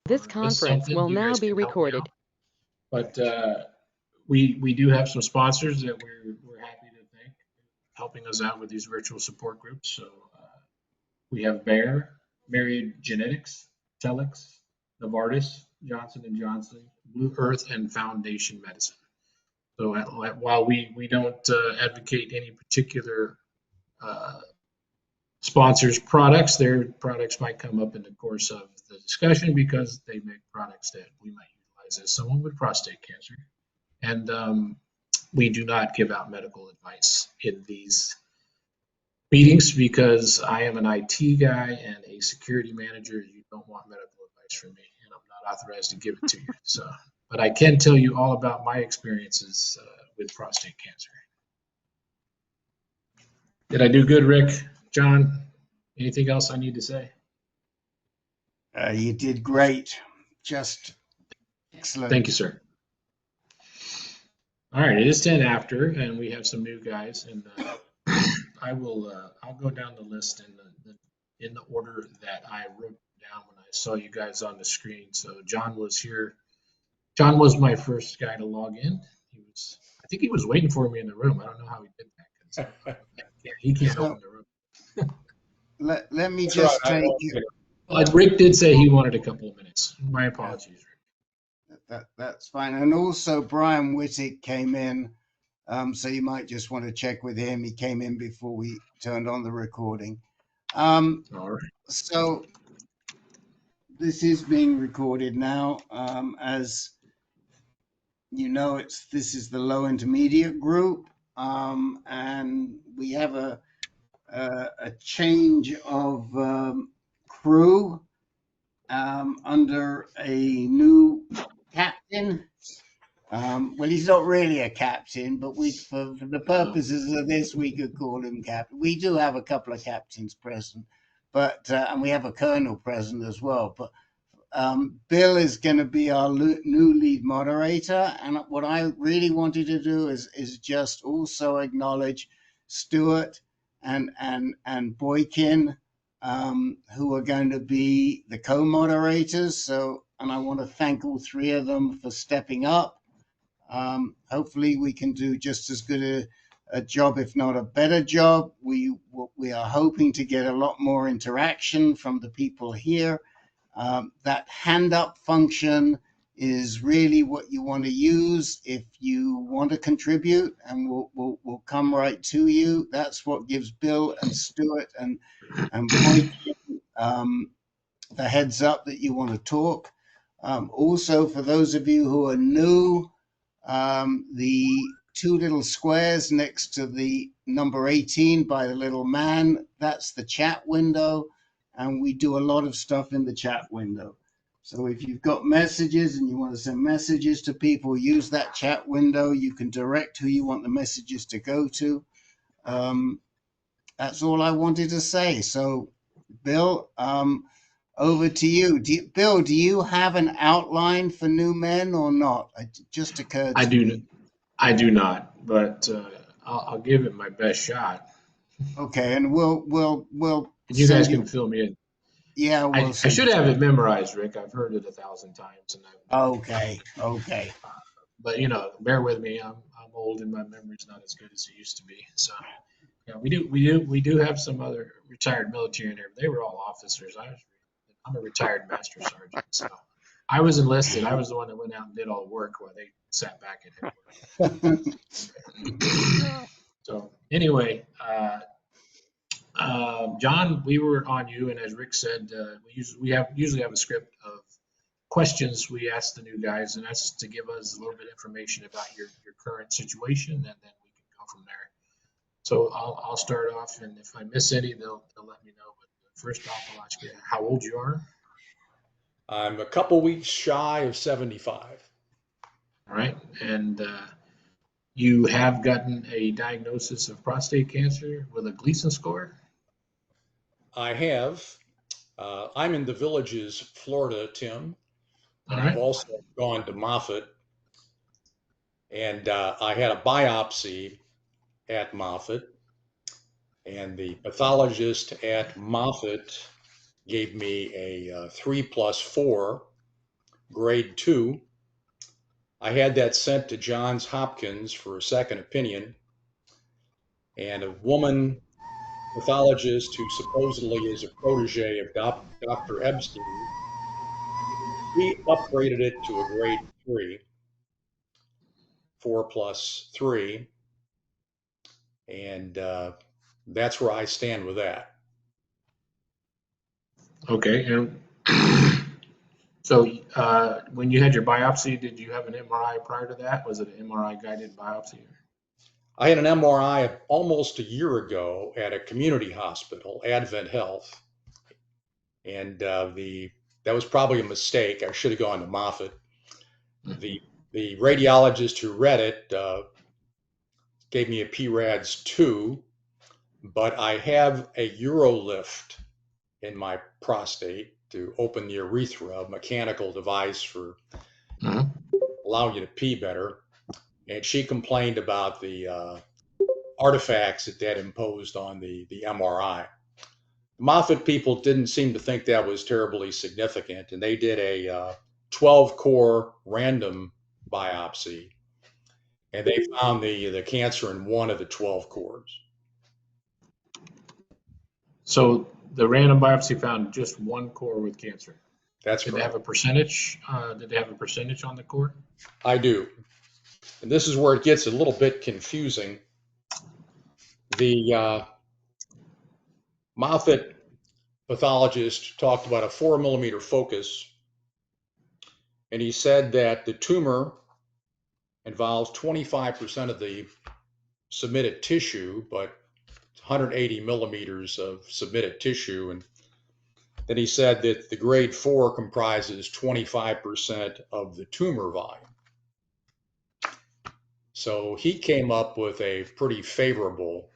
This or miss conference something, will you now guys be can help me recorded. out. But we do have some sponsors that we're happy to thank, helping us out with these virtual support groups. So we have Bayer, Myriad Genetics, Telix, Novartis, Johnson & Johnson, Blue Earth, and Foundation Medicine. So while we don't advocate any particular sponsors' products, their products might come up in the course of the discussion because they make products that we might utilize as someone with prostate cancer. And we do not give out medical advice in these meetings because I am an IT guy and a security manager. You don't want medical advice from me, and I'm not authorized to give it to you. So, but I can tell you all about my experiences with prostate cancer. Did I do good, Rick? John, anything else I need to say? You did great. Just excellent. Thank you, sir. All right, it is 10 after, and we have some new guys, and I'll go down the list in the order that I wrote down when I saw you guys on the screen. So John was here. John was my first guy to log in. I think he was waiting for me in the room. I don't know how he did that. He can't open the room. Let me just take you. Rick did say he wanted a couple of minutes. My apologies, Rick. That's fine. And also Brian Wittick came in, so you might just want to check with him. He came in before we turned on the recording. All right. So this is being recorded now. As you know, this is the low intermediate group, and we have a change of crew under a new captain. Well, he's not really a captain, but for the purposes of this, we could call him captain. We do have a couple of captains present, but and we have a colonel present as well. But Bill is going to be our new lead moderator, and what I really wanted to do is just also acknowledge Stuart and Boykin, who are going to be the co-moderators. So, and I want to thank all three of them for stepping up. Hopefully we can do just as good a job, if not a better job. We are hoping to get a lot more interaction from the people here. That hand up function is really what you want to use if you want to contribute, and we'll come right to you. That's what gives Bill and Stuart and Boykin the heads up that you want to talk. Also, for those of you who are new, the two little squares next to the number 18 by the little man, that's the chat window, and we do a lot of stuff in the chat window. So if you've got messages and you want to send messages to people, use that chat window. You can direct who you want the messages to go to. That's all I wanted to say. So, Bill, over to you. Bill, do you have an outline for new men or not? It just occurred to me. I do not, but I'll give it my best shot. Okay, and we'll you guys can fill me in. Yeah, I should have it memorized, Rick. I've heard it 1,000 times. Okay. But bear with me. I'm old and my memory's not as good as it used to be. So, yeah, we do have some other retired military in there. They were all officers. I'm a retired master sergeant. So I was enlisted. I was the one that went out and did all the work while they sat back at headquarters. So anyway, John, we were on you, and as Rick said, we usually have a script of questions we ask the new guys, and that's to give us a little bit of information about your current situation, and then we can go from there. So I'll start off, and if I miss any, they'll let me know. But first off, I'll ask you how old you are. I'm a couple weeks shy of 75. All right, and you have gotten a diagnosis of prostate cancer with a Gleason score? I have. I'm in the Villages, Florida, Tim, and Right. I've also gone to Moffitt, and I had a biopsy at Moffitt, and the pathologist at Moffitt gave me a 3+4 grade 2. I had that sent to Johns Hopkins for a second opinion, and a woman pathologist who supposedly is a protege of Dr. Epstein, he upgraded it to a grade 3, 4+3, and that's where I stand with that. Okay, and so when you had your biopsy, did you have an MRI prior to that? Was it an MRI guided biopsy? I had an MRI almost a year ago at a community hospital, Advent Health, and that was probably a mistake. I should have gone to Moffitt. The radiologist who read it gave me a PRADS 2, but I have a Urolift in my prostate to open the urethra, a mechanical device for allowing you to pee better. And she complained about the artifacts that imposed on the MRI. The Moffitt people didn't seem to think that was terribly significant, and they did a 12-core random biopsy, and they found the cancer in one of the 12 cores. So the random biopsy found just one core with cancer. That's Did correct. they have a percentage? Did they have a percentage on the core? I do. And this is where it gets a little bit confusing. The Moffitt pathologist talked about a 4-millimeter focus, and he said that the tumor involves 25% of the submitted tissue, but 180 millimeters of submitted tissue. And then he said that the grade 4 comprises 25% of the tumor volume. So he came up with a pretty favorable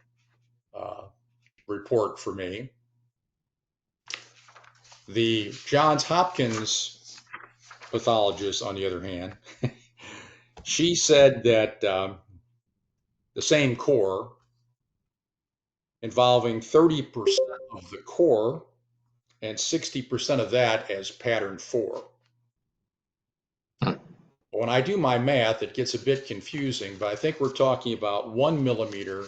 report for me. The Johns Hopkins pathologist, on the other hand, she said that the same core involving 30% of the core and 60% of that as pattern 4. When I do my math, it gets a bit confusing, but I think we're talking about 1 millimeter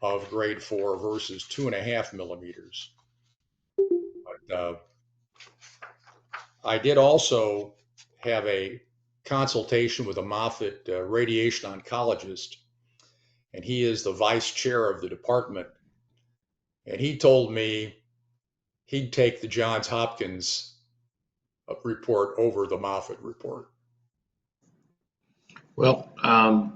of grade 4 versus 2.5 millimeters. But I did also have a consultation with a Moffitt radiation oncologist, and he is the vice chair of the department. And he told me he'd take the Johns Hopkins report over the Moffitt report. Well, I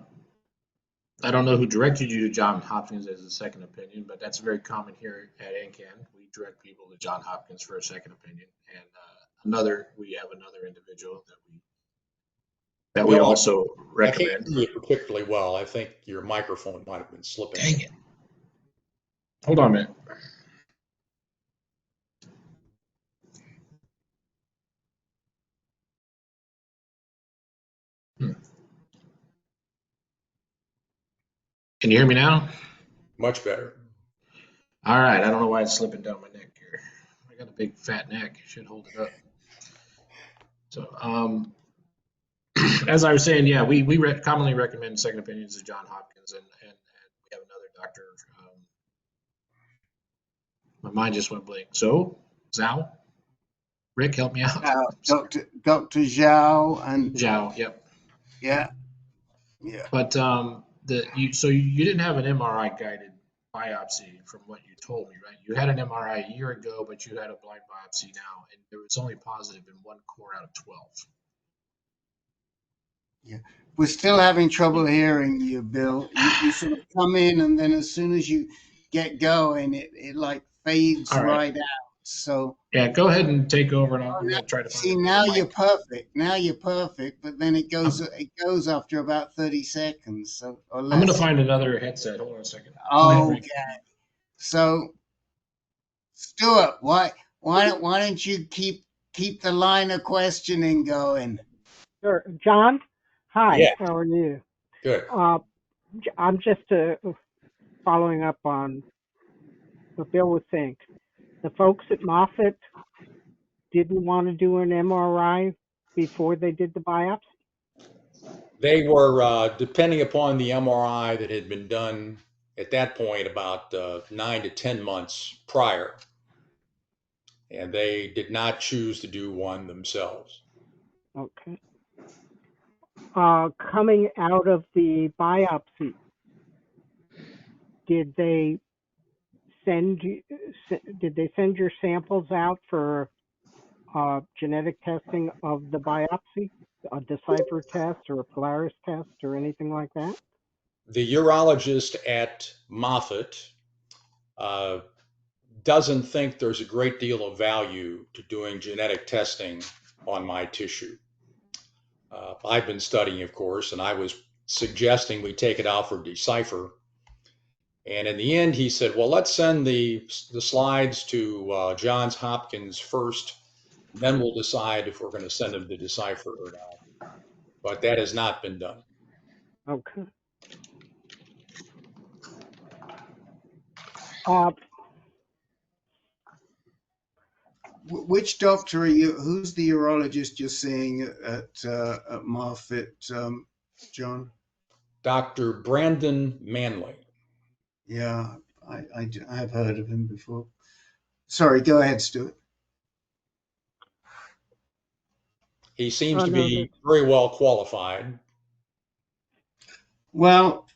don't know who directed you to Johns Hopkins as a second opinion, but that's very common here at AnCan. We direct people to Johns Hopkins for a second opinion, and we have another individual that we also recommend. I can't hear you particularly well. I think your microphone might have been slipping. Dang it! Hold on a minute. Can you hear me now? Much better. All right. I don't know why it's slipping down my neck here. I got a big fat neck. It should hold it up. So, as I was saying, yeah, we commonly recommend second opinions to Johns Hopkins, and we have another doctor. My mind just went blank. So, Zhao, Rick, help me out. Dr. Zhao and Zhao, yep. Yeah. But so you didn't have an MRI guided biopsy from what you told me, right? You had an MRI a year ago, but you had a blind biopsy now, and there was only positive in one core out of 12. Yeah, we're still having trouble hearing you, Bill. You sort of come in, and then as soon as you get going, it like fades right out. So yeah, go ahead and take over, and I'm gonna try to find. See, now you're perfect. Now you're perfect, but then it goes after about 30 seconds. So or less. I'm gonna find another headset. Hold on a second. Okay. So, Stuart, why don't you keep the line of questioning going? Sure, John. Hi. Yeah. How are you? Good. I'm just following up on what Bill was saying. The folks at Moffitt didn't want to do an MRI before they did the biopsy? They were, depending upon the MRI that had been done at that point, about 9 to 10 months prior. And they did not choose to do one themselves. Okay. Coming out of the biopsy, did they send your samples out for genetic testing of the biopsy, a Decipher test or a Polaris test or anything like that? The urologist at Moffitt doesn't think there's a great deal of value to doing genetic testing on my tissue. I've been studying, of course, and I was suggesting we take it out for Decipher. And in the end, he said, well, let's send the slides to Johns Hopkins first, then we'll decide if we're going to send them to Decipher or not. But that has not been done. Okay. Which doctor are you? Who's the urologist you're seeing at Moffitt, John? Dr. Brandon Manley. Yeah, I've heard of him before. Sorry, go ahead, Stuart. He seems to be very well qualified. Well,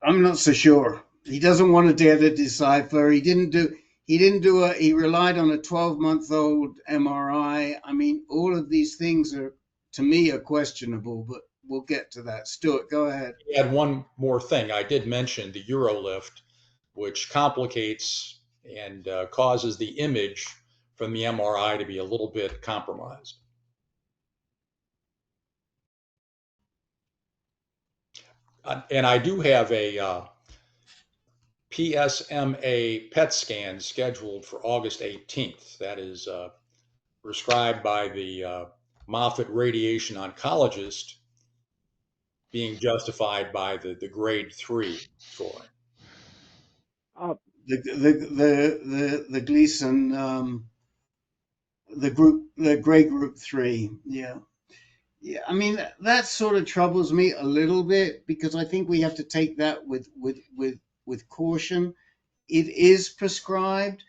I'm not so sure. He doesn't want to dare to Decipher. He relied on a 12-month-old MRI. I mean, all of these things to me are questionable, but we'll get to that. Stuart, go ahead. He had one more thing. I did mention the urolift, which complicates and causes the image from the MRI to be a little bit compromised. And I do have a PSMA PET scan scheduled for August 18th. That is prescribed by the Moffitt radiation oncologist, being justified by the grade 3 scoring. The Gleason, the grade group 3, yeah. Yeah, I mean, that sort of troubles me a little bit, because I think we have to take that with caution. It is prescribed,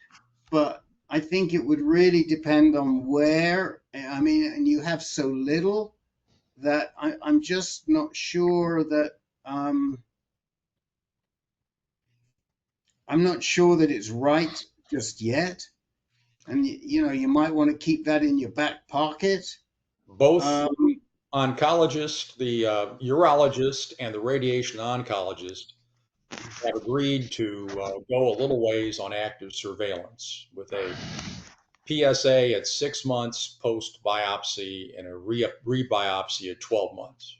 but I think it would really depend on where. I mean, and you have so little that I'm just not sure that I'm not sure that it's right just yet. And you might want to keep that in your back pocket. Both oncologist, the urologist, and the radiation oncologist have agreed to go a little ways on active surveillance with a PSA at 6 months post biopsy and a re-biopsy at 12 months.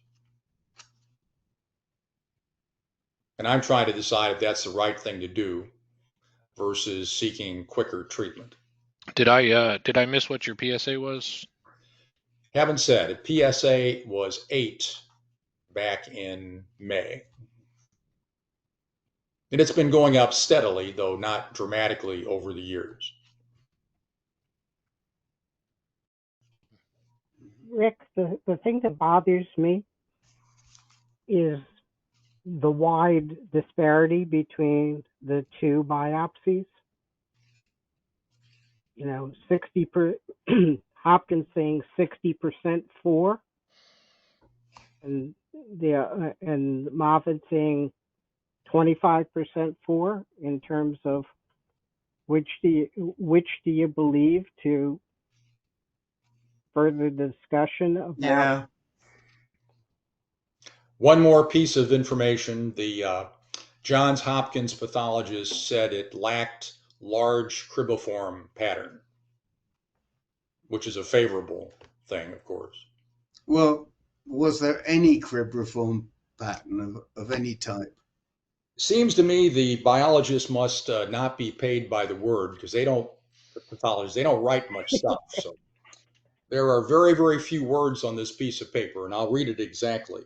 And I'm trying to decide if that's the right thing to do versus seeking quicker treatment. Did I miss what your PSA was? Haven't said. A PSA was 8 back in May. And it's been going up steadily, though not dramatically over the years. Rick, the thing that bothers me is the wide disparity between the two biopsies. 60% Hopkins saying 60% for, and Moffitt saying 25% for, in terms of which do you believe, to further discussion about? Yeah. One more piece of information. The Johns Hopkins pathologist said it lacked large cribriform pattern, which is a favorable thing, of course. Well, was there any cribriform pattern of any type? Seems to me the biologists must not be paid by the word, because the pathologists, they don't write much stuff. So there are very, very few words on this piece of paper, and I'll read it exactly.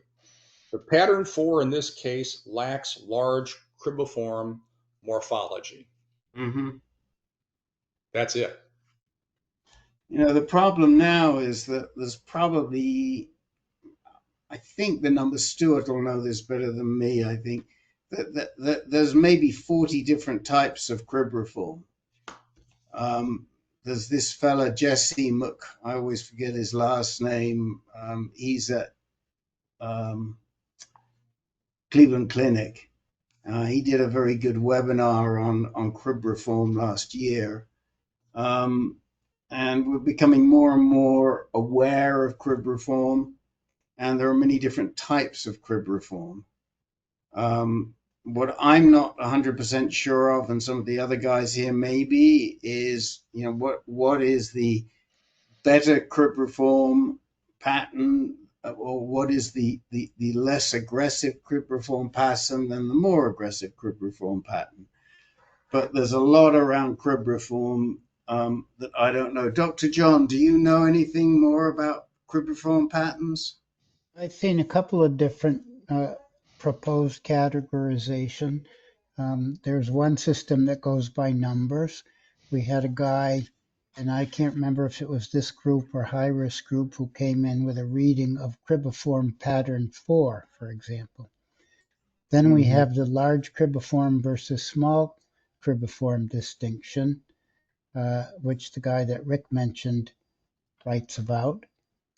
The pattern 4 in this case lacks large cribriform morphology. Mm-hmm. That's it. The problem now is that there's probably, I think the number, Stuart will know this better than me, I think, that there's maybe 40 different types of cribriform. There's this fella, Jesse Mook, I always forget his last name. He's at Cleveland Clinic. He did a very good webinar on cribriform last year. And we're becoming more and more aware of cribriform, and there are many different types of cribriform. What I'm not 100% sure of, and some of the other guys here maybe, is what is the better cribriform pattern, or what is the less aggressive cribriform pattern than the more aggressive cribriform pattern. But there's a lot around cribriform that I don't know. Dr. John, do you know anything more about cribriform patterns? I've seen a couple of different proposed categorization. There's one system that goes by numbers. We had a guy, and I can't remember if it was this group or high-risk group, who came in with a reading of cribriform pattern 4, for example. Then we have the large cribriform versus small cribriform distinction, which the guy that Rick mentioned writes about.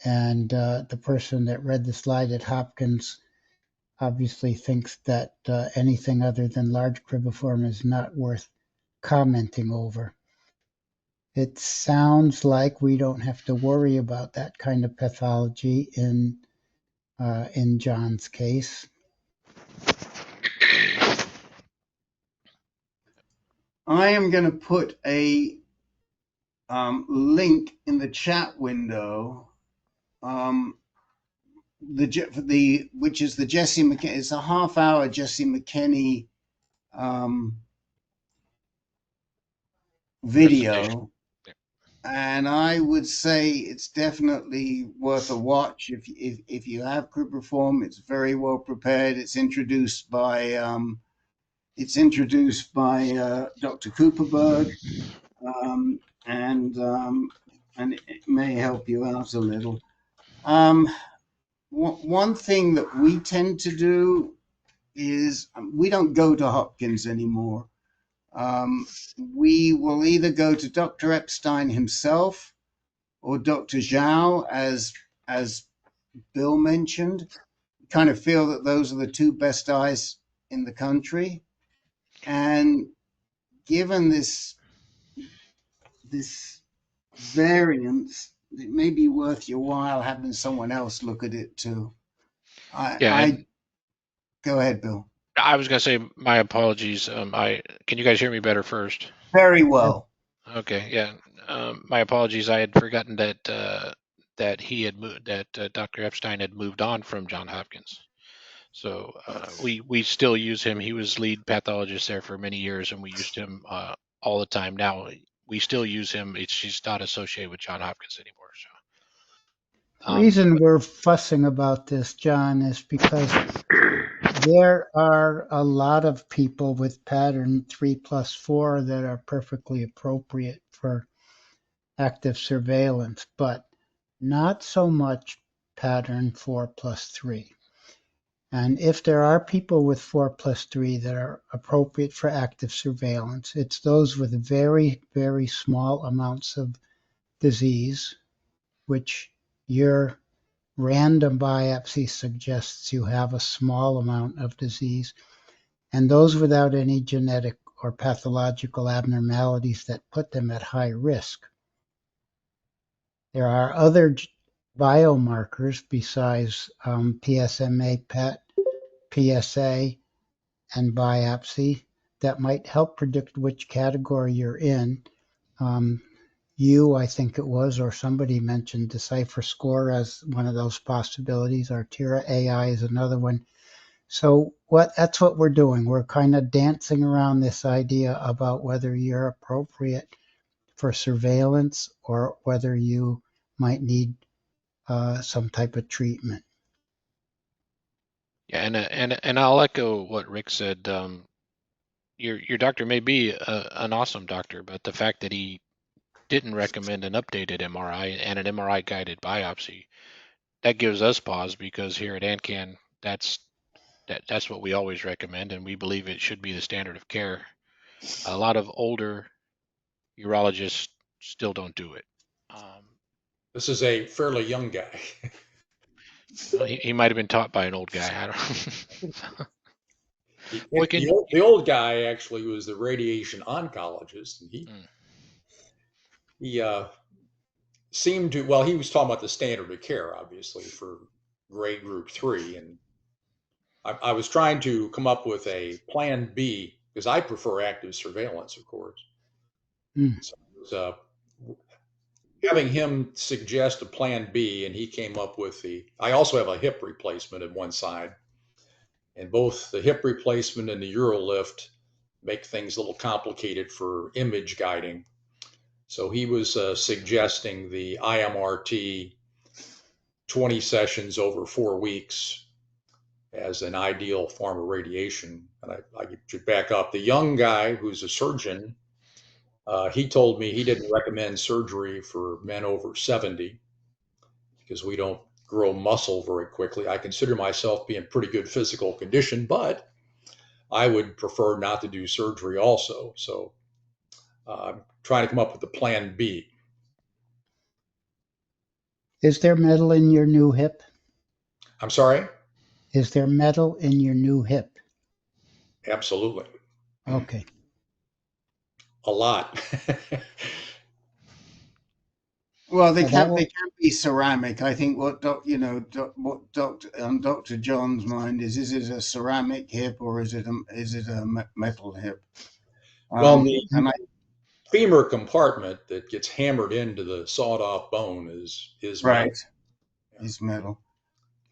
And the person that read the slide at Hopkins obviously thinks that anything other than large cribriform is not worth commenting over. It sounds like we don't have to worry about that kind of pathology in John's case. I am going to put a link in the chat window, which is the Jesse McKinney. It's a half-hour Jesse McKinney video, and I would say it's definitely worth a watch if you have cribriform. It's very well prepared. It's introduced by Dr. Cooperberg, and it may help you out a little. One thing that we tend to do is we don't go to Hopkins anymore. We will either go to Dr. Epstein himself or Dr. Zhao, as Bill mentioned. We kind of feel that those are the two best eyes in the country. And given this variance, it may be worth your while having someone else look at it too. Go ahead, Bill. I was going to say my apologies. Can you guys hear me better first? Very well. Okay, yeah. My apologies. I had forgotten that Dr. Epstein had moved on from Johns Hopkins. So we still use him. He was lead pathologist there for many years, and we used him all the time. Now we still use him. He's not associated with Johns Hopkins anymore. So the reason we're fussing about this, John, is because there are a lot of people with pattern 3+4 that are perfectly appropriate for active surveillance, but not so much pattern 4+3. And if there are people with 4+3 that are appropriate for active surveillance, it's those with very, very small amounts of disease, which your random biopsy suggests you have a small amount of disease, and those without any genetic or pathological abnormalities that put them at high risk. There are other biomarkers besides PSMA PET, PSA, and biopsy that might help predict which category you're in. I think it was, or somebody mentioned Decipher score as one of those possibilities. ArteraAI is another one. So that's what we're doing. We're kind of dancing around this idea about whether you're appropriate for surveillance or whether you might need some type of treatment. yeah, and I'll echo what Rick said. Your doctor may be an awesome doctor, but the fact that he didn't recommend an updated MRI and an MRI guided biopsy. That gives us pause because here at AnCan, that's what we always recommend, and we believe it should be the standard of care. A lot of older urologists still don't do it. This is a fairly young guy. He might have been taught by an old guy. I don't. The old guy actually was the radiation oncologist, and he seemed to, well, he was talking about the standard of care, obviously, for grade group 3, and I was trying to come up with a plan B because I prefer active surveillance, of course. So I was having him suggest a plan B, and he came up with I also have a hip replacement at one side, and both the hip replacement and the UroLift make things a little complicated for image guiding. So he was suggesting the IMRT 20 sessions over 4 weeks as an ideal form of radiation. And I should back up. The young guy who's a surgeon, he told me he didn't recommend surgery for men over 70 because we don't grow muscle very quickly. I consider myself being pretty good physical condition, but I would prefer not to do surgery also. So I'm trying to come up with a plan B. Is there metal in your new hip? I'm sorry? Is there metal in your new hip? Absolutely. Okay. A lot. Well, they can be ceramic. I think what Dr. John's mind is it a ceramic hip or is it a metal hip? Well, the femur compartment that gets hammered into the sawed-off bone is right. metal. Is metal.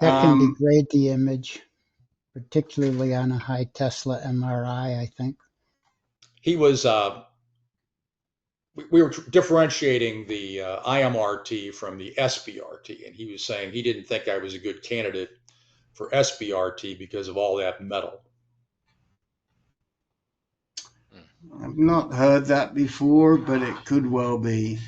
That can degrade the image, particularly on a high Tesla MRI, I think. He was we were differentiating the IMRT from the SBRT, and he was saying he didn't think I was a good candidate for SBRT because of all that metal. I've not heard that before, but it could well be.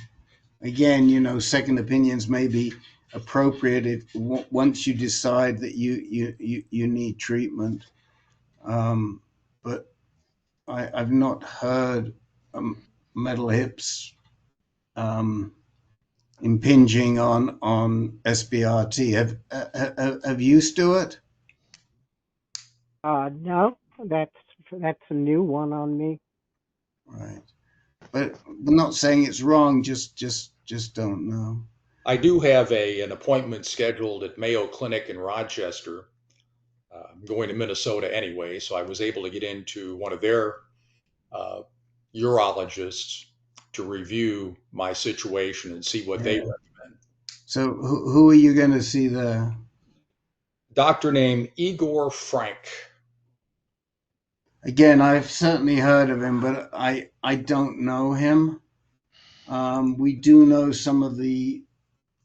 Again, second opinions may be appropriate if once you decide that you need treatment. But I've not heard metal hips impinging on SBRT. Have you, Stuart? No, that's a new one on me. Right, but I'm not saying it's wrong. Just don't know. I do have an appointment scheduled at Mayo Clinic in Rochester. I'm going to Minnesota anyway, so I was able to get into one of their urologists to review my situation and see what they recommend. So who are you going to see there? Doctor named Igor Frank. Again, I've certainly heard of him, but I don't know him. We do know some of the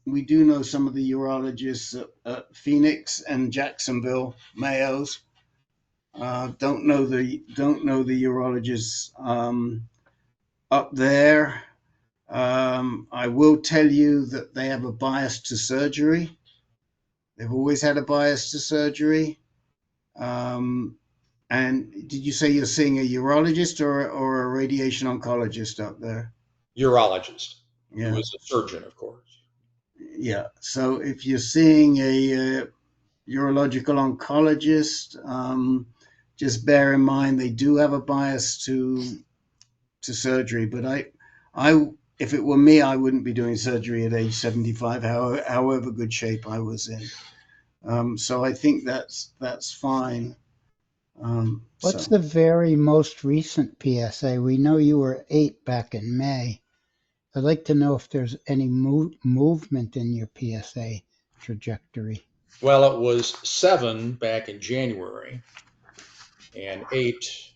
urologists at Phoenix and Jacksonville Mayos. Don't know the urologists up there. I will tell you that they have a bias to surgery. They've always had a bias to surgery. And did you say you're seeing a urologist or a radiation oncologist up there? Urologist. Yeah. Who is a surgeon, of course. Yeah. So if you're seeing a urological oncologist, just bear in mind they do have a bias to surgery. But I if it were me, I wouldn't be doing surgery at age 75, however good shape I was in. So I think that's fine. What's the very most recent PSA? We know you were 8 back in May. I'd like to know if there's any movement in your PSA trajectory. Well, it was 7 back in January and 8.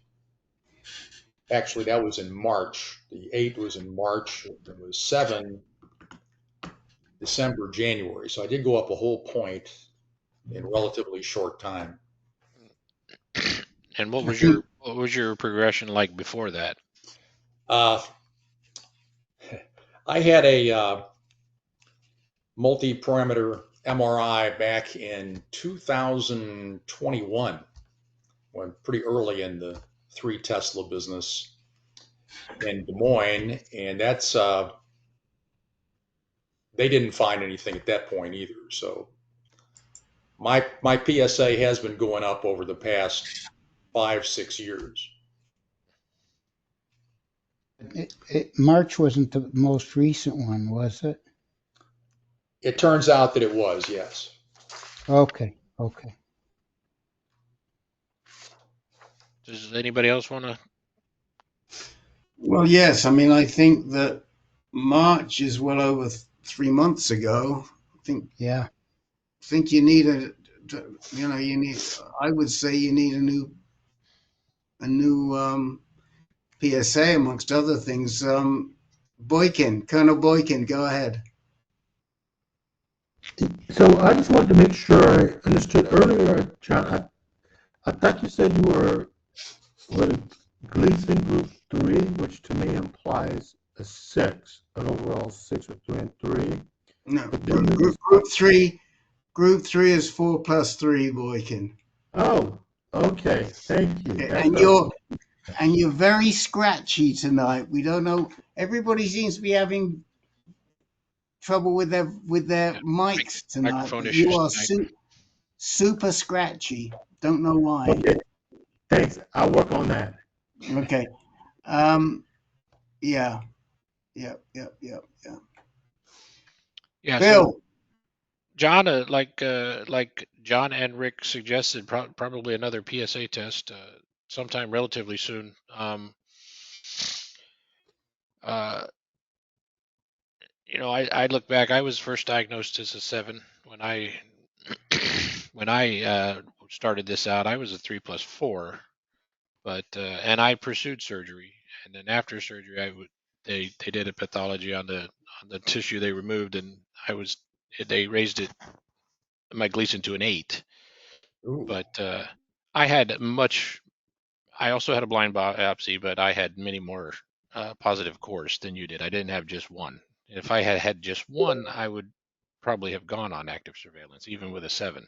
Actually, that was in March. The 8 was in March. It was 7 December, January. So I did go up a whole point in relatively short time. And what was your progression like before that? I had a multi-parameter MRI back in 2021, when pretty early in the 3 Tesla business in Des Moines, and that's they didn't find anything at that point either. So my PSA has been going up over the past 5-6 years. March wasn't the most recent one, was it? It turns out that it was, yes. Okay. Okay. Does anybody else want to? Well, yes. I mean, I think that March is well over 3 months ago. Yeah. I think you need I would say you need a new PSA amongst other things. Boykin, Colonel Boykin, go ahead. So I just wanted to make sure I understood earlier, John. I thought you said you were Gleason Group 3, which to me implies a 6, an overall 6 with 2 and 3. No, But then group three. Group 3 is 4 plus 3, Boykin. Oh, okay. Thank you. And you're very scratchy tonight. We don't know. Everybody seems to be having trouble with their mics tonight. Microphone You issues are tonight. super scratchy. Don't know why. Okay. Thanks. I'll work on that. Okay. Yeah. Yeah. Bill. So John, like John and Rick suggested, probably another PSA test sometime relatively soon. I look back. I was first diagnosed as a 7 when I started this out. I was a 3+4, but and I pursued surgery, and then after surgery, they did a pathology on the tissue they removed, and they raised my Gleason to an 8. Ooh. But I also had a blind biopsy, but I had many more positive cores than you did. I didn't have just one. If I had just one, I would probably have gone on active surveillance, even with a 7,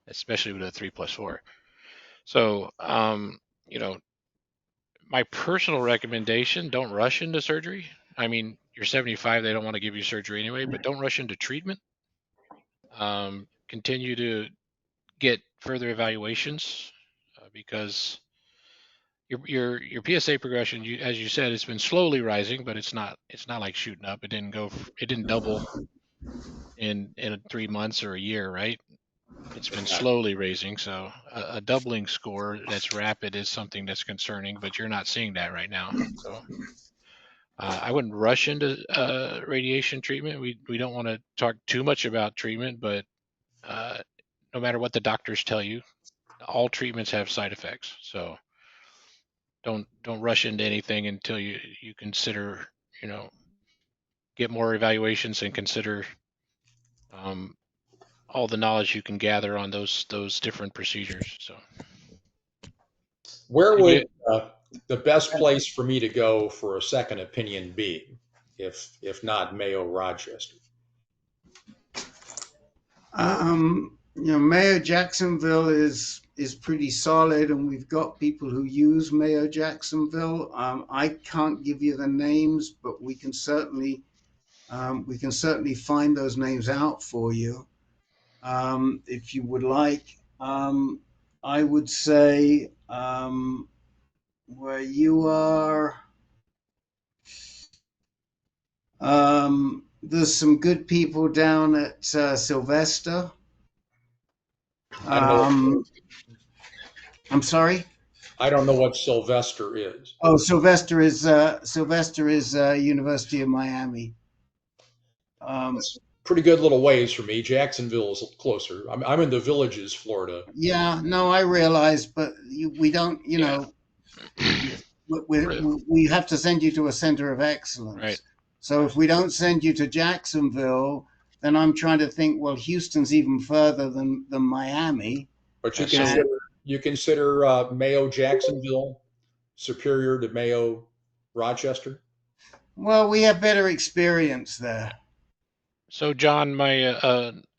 especially with a 3+4. So, my personal recommendation, don't rush into surgery. I mean, you're 75, they don't want to give you surgery anyway, but don't rush into treatment. Continue to get further evaluations because your PSA progression, as you said, it's been slowly rising, but it's not like shooting up. It didn't double in 3 months or a year, right? It's been slowly raising. So a doubling score that's rapid is something that's concerning, but you're not seeing that right now. So I wouldn't rush into radiation treatment. We don't want to talk too much about treatment, but no matter what the doctors tell you, all treatments have side effects. So don't rush into anything until you consider, get more evaluations and consider all the knowledge you can gather on those different procedures. So Where would the best place for me to go for a second opinion be, if not Mayo Rochester? Mayo Jacksonville is pretty solid, and we've got people who use Mayo Jacksonville. I can't give you the names, but we can certainly find those names out for you if you would like. I would say where you are, there's some good people down at Sylvester. I'm sorry. I don't know what Sylvester is. Oh, Sylvester is University of Miami. That's pretty good little ways for me. Jacksonville is closer. I'm in the Villages, Florida. Yeah, no, I realize, but we don't, we have to send you to a center of excellence. Right. So if we don't send you to Jacksonville, then I'm trying to think, well, Houston's even further than Miami. But you consider Mayo Jacksonville superior to Mayo Rochester? Well, we have better experience there. So, John, my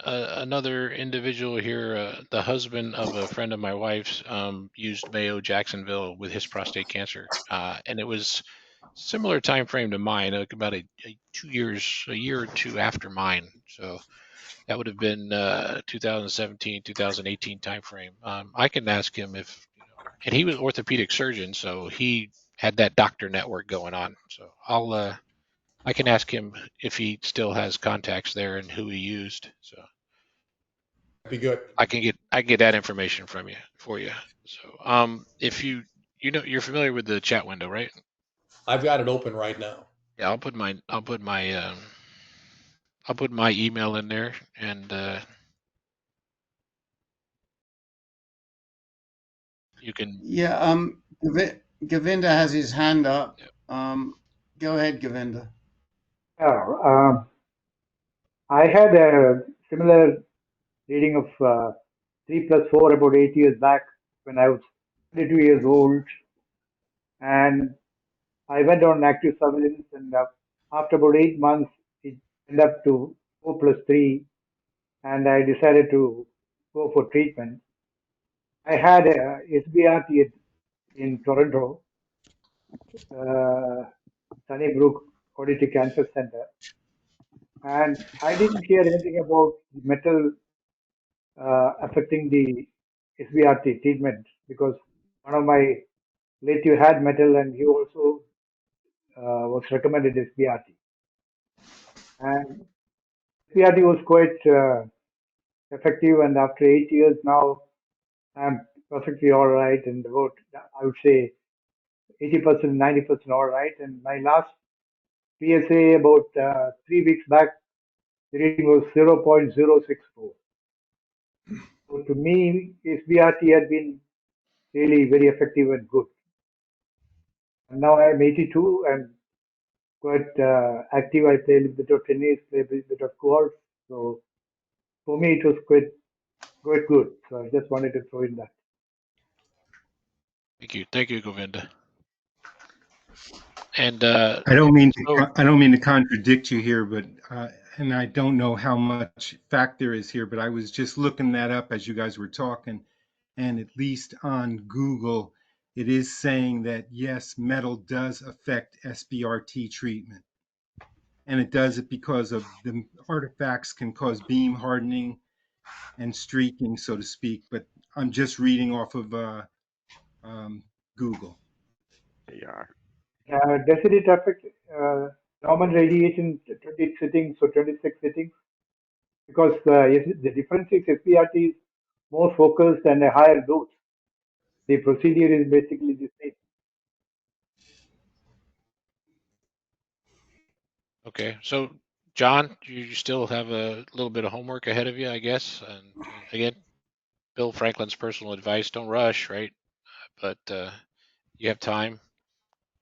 another individual here, the husband of a friend of my wife's, used Mayo Jacksonville with his prostate cancer, and it was similar time frame to mine, like about a year or two after mine. So that would have been 2017, 2018 time frame. I can ask him if, and he was orthopedic surgeon, so he had that doctor network going on. So I can ask him if he still has contacts there and who he used. So Be good. I can get that information from you for you. So if you're familiar with the chat window, right? I've got it open right now. Yeah, I'll put my email in there, and you can. Yeah, Govinda has his hand up. Go ahead, Govinda. Yeah, I had a similar reading of 3 plus 4 about 8 years back when I was 22 years old, and I went on active surveillance, and after about 8 months, it ended up to 4 plus 3, and I decided to go for treatment. I had a SBRT in Toronto, Sunnybrook Oddity Cancer Center, and I didn't hear anything about the metal affecting the SBRT treatment because one of my relative had metal and he also was recommended SBRT. And SBRT was quite effective, and after 8 years now, I'm perfectly all right, and about, I would say, 80%, 90% all right. And my last PSA about 3 weeks back, the reading was 0.064. So to me, SBRT had been really very effective and good. And now I'm 82 and quite active. I play a little bit of tennis, play a bit of golf. So for me, it was quite good. So I just wanted to throw in that. Thank you, Govinda. And I don't mean to contradict you here, but and I don't know how much fact there is here, but I was just looking that up as you guys were talking, and at least on Google, it is saying that yes, metal does affect SBRT treatment, and it does it because of the artifacts can cause beam hardening and streaking, so to speak. But I'm just reading off of Google. Does it affect normal radiation 20 sittings or 26 sittings? Because the difference is SBRT is more focused and a higher dose. The procedure is basically the same. okay, so John, you still have a little bit of homework ahead of you, I guess. And again, Bill Franklin's personal advice: don't rush, right? But you have time.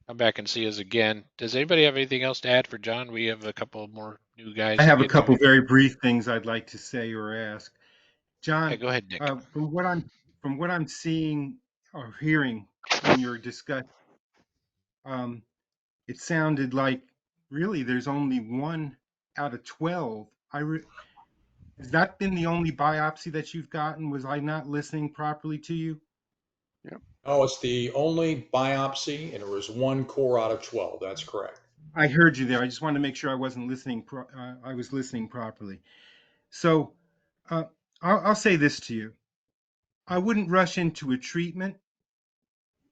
Come back and see us again. Does anybody have anything else to add for John? We have a couple more new guys. I have a couple very brief things I'd like to say or ask. John, yeah, go ahead, Nick. From what I'm seeing or hearing in your discussion, it sounded like really there's only 1 out of 12. Has that been the only biopsy that you've gotten? Was I not listening properly to you? Oh, it's the only biopsy, and it was 1 core out of 12. That's correct. I heard you there. I just wanted to make sure I wasn't listening. I was listening properly. So I'll say this to you. I wouldn't rush into a treatment,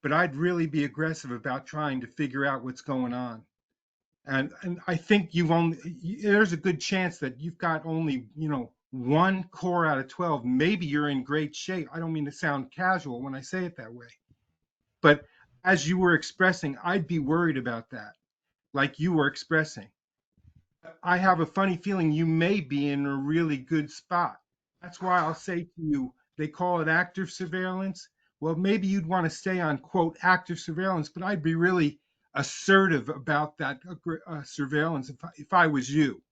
but I'd really be aggressive about trying to figure out what's going on. And I think there's a good chance that you've got only, 1 core out of 12. Maybe you're in great shape. I don't mean to sound casual when I say it that way. But as you were expressing, I'd be worried about that, like you were expressing. I have a funny feeling you may be in a really good spot. That's why I'll say to you, they call it active surveillance. Well, maybe you'd want to stay on, quote, active surveillance, but I'd be really assertive about that surveillance if I was you.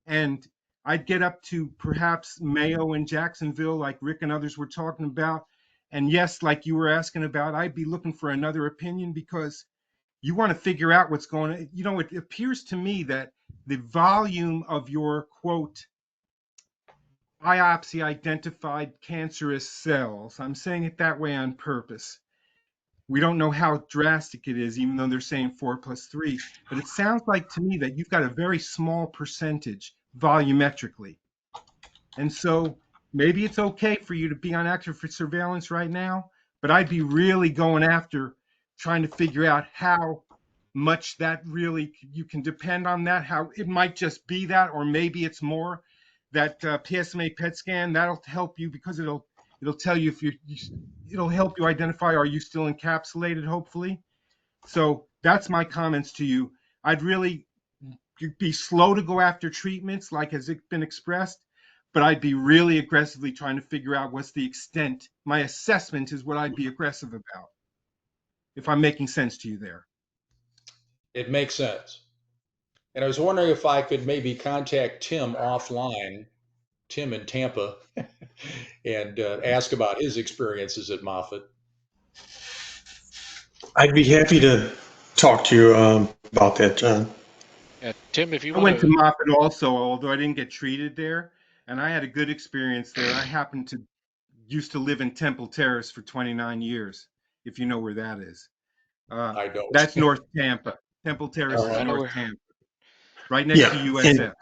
And I'd get up to perhaps Mayo and Jacksonville, like Rick and others were talking about. And yes, like you were asking about, I'd be looking for another opinion because you want to figure out what's going on. You know, it appears to me that the volume of your, quote, biopsy identified cancerous cells, I'm saying it that way on purpose. We don't know how drastic it is, even though they're saying 4+3, but it sounds like to me that you've got a very small percentage volumetrically. And so maybe it's okay for you to be on active surveillance right now, but I'd be really going after trying to figure out how much that really, you can depend on that, how it might just be that, or maybe it's more. That PSMA PET scan, that'll help you, because it'll tell you if it'll help you identify, are you still encapsulated, hopefully. So that's my comments to you. I'd really be slow to go after treatments like has it been expressed, but I'd be really aggressively trying to figure out what's the extent. My assessment is what I'd be aggressive about, if I'm making sense to you there. It makes sense. And I was wondering if I could maybe contact Tim offline, Tim in Tampa, and ask about his experiences at Moffitt. I'd be happy to talk to you about that, John. Yeah, Tim, if you I want went to Moffitt also, although I didn't get treated there, and I had a good experience there. I happened to used to live in Temple Terrace for 29 years, if you know where that is. I don't. That's North Tampa. Temple Terrace is I know North where. Tampa, right next to USF.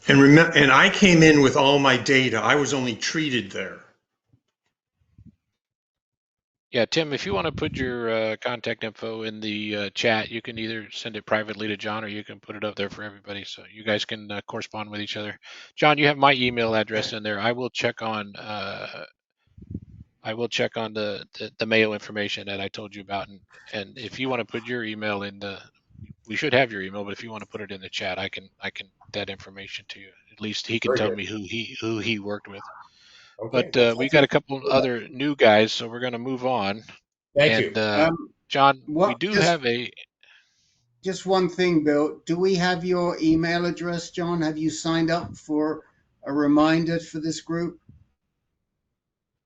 And I came in with all my data. I was only treated there. Yeah, Tim, if you want to put your contact info in the chat, you can either send it privately to John or you can put it up there for everybody, so you guys can correspond with each other. John, you have my email address in there. I will check on the Mayo information that I told you about, and if you want to put your email in we should have your email, but if you want to put it in the chat, I can that information to you. At least he can Very tell good. me who he worked with. Okay. But we got a couple other new guys, so we're going to move on. Thank And you. John, we What? do have a. Just one thing, Bill. Do we have your email address, John? Have you signed up for a reminder for this group?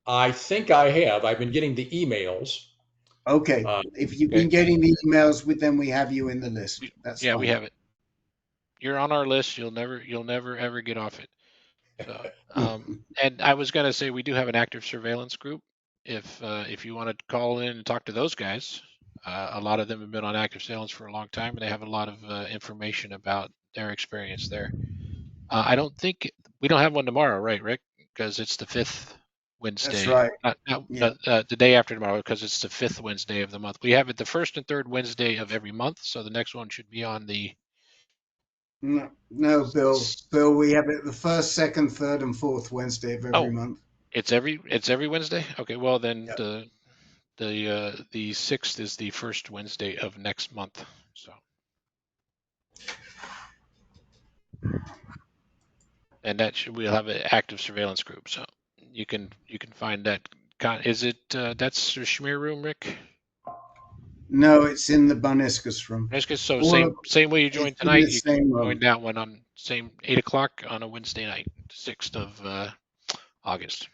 I think I have. I've been getting the emails. Okay. If you've been getting the emails, then we have you in the list. That's yeah, fine. we have it. You're on our list. You'll never ever get off it. So, and I was gonna say we do have an active surveillance group. If you want to call in and talk to those guys, a lot of them have been on active surveillance for a long time, and they have a lot of information about their experience there. I don't think we don't have one tomorrow, right, Rick? Because it's the 5th Wednesday. That's right. The day after tomorrow, because it's the 5th Wednesday of the month. We have it the 1st and 3rd Wednesday of every month, so the next one should be on the. No, Bill. Bill, we have it the 1st, 2nd, 3rd, and 4th Wednesday of every month. It's every Wednesday. Okay, well then the 6th is the 1st Wednesday of next month. So. And we'll have an active surveillance group, so you can find that. Is it that's the Schmear room, Rick? No, it's in the Baniscus room. So same way you joined tonight. You can join that one on same 8 o'clock on a Wednesday night, 6th of August.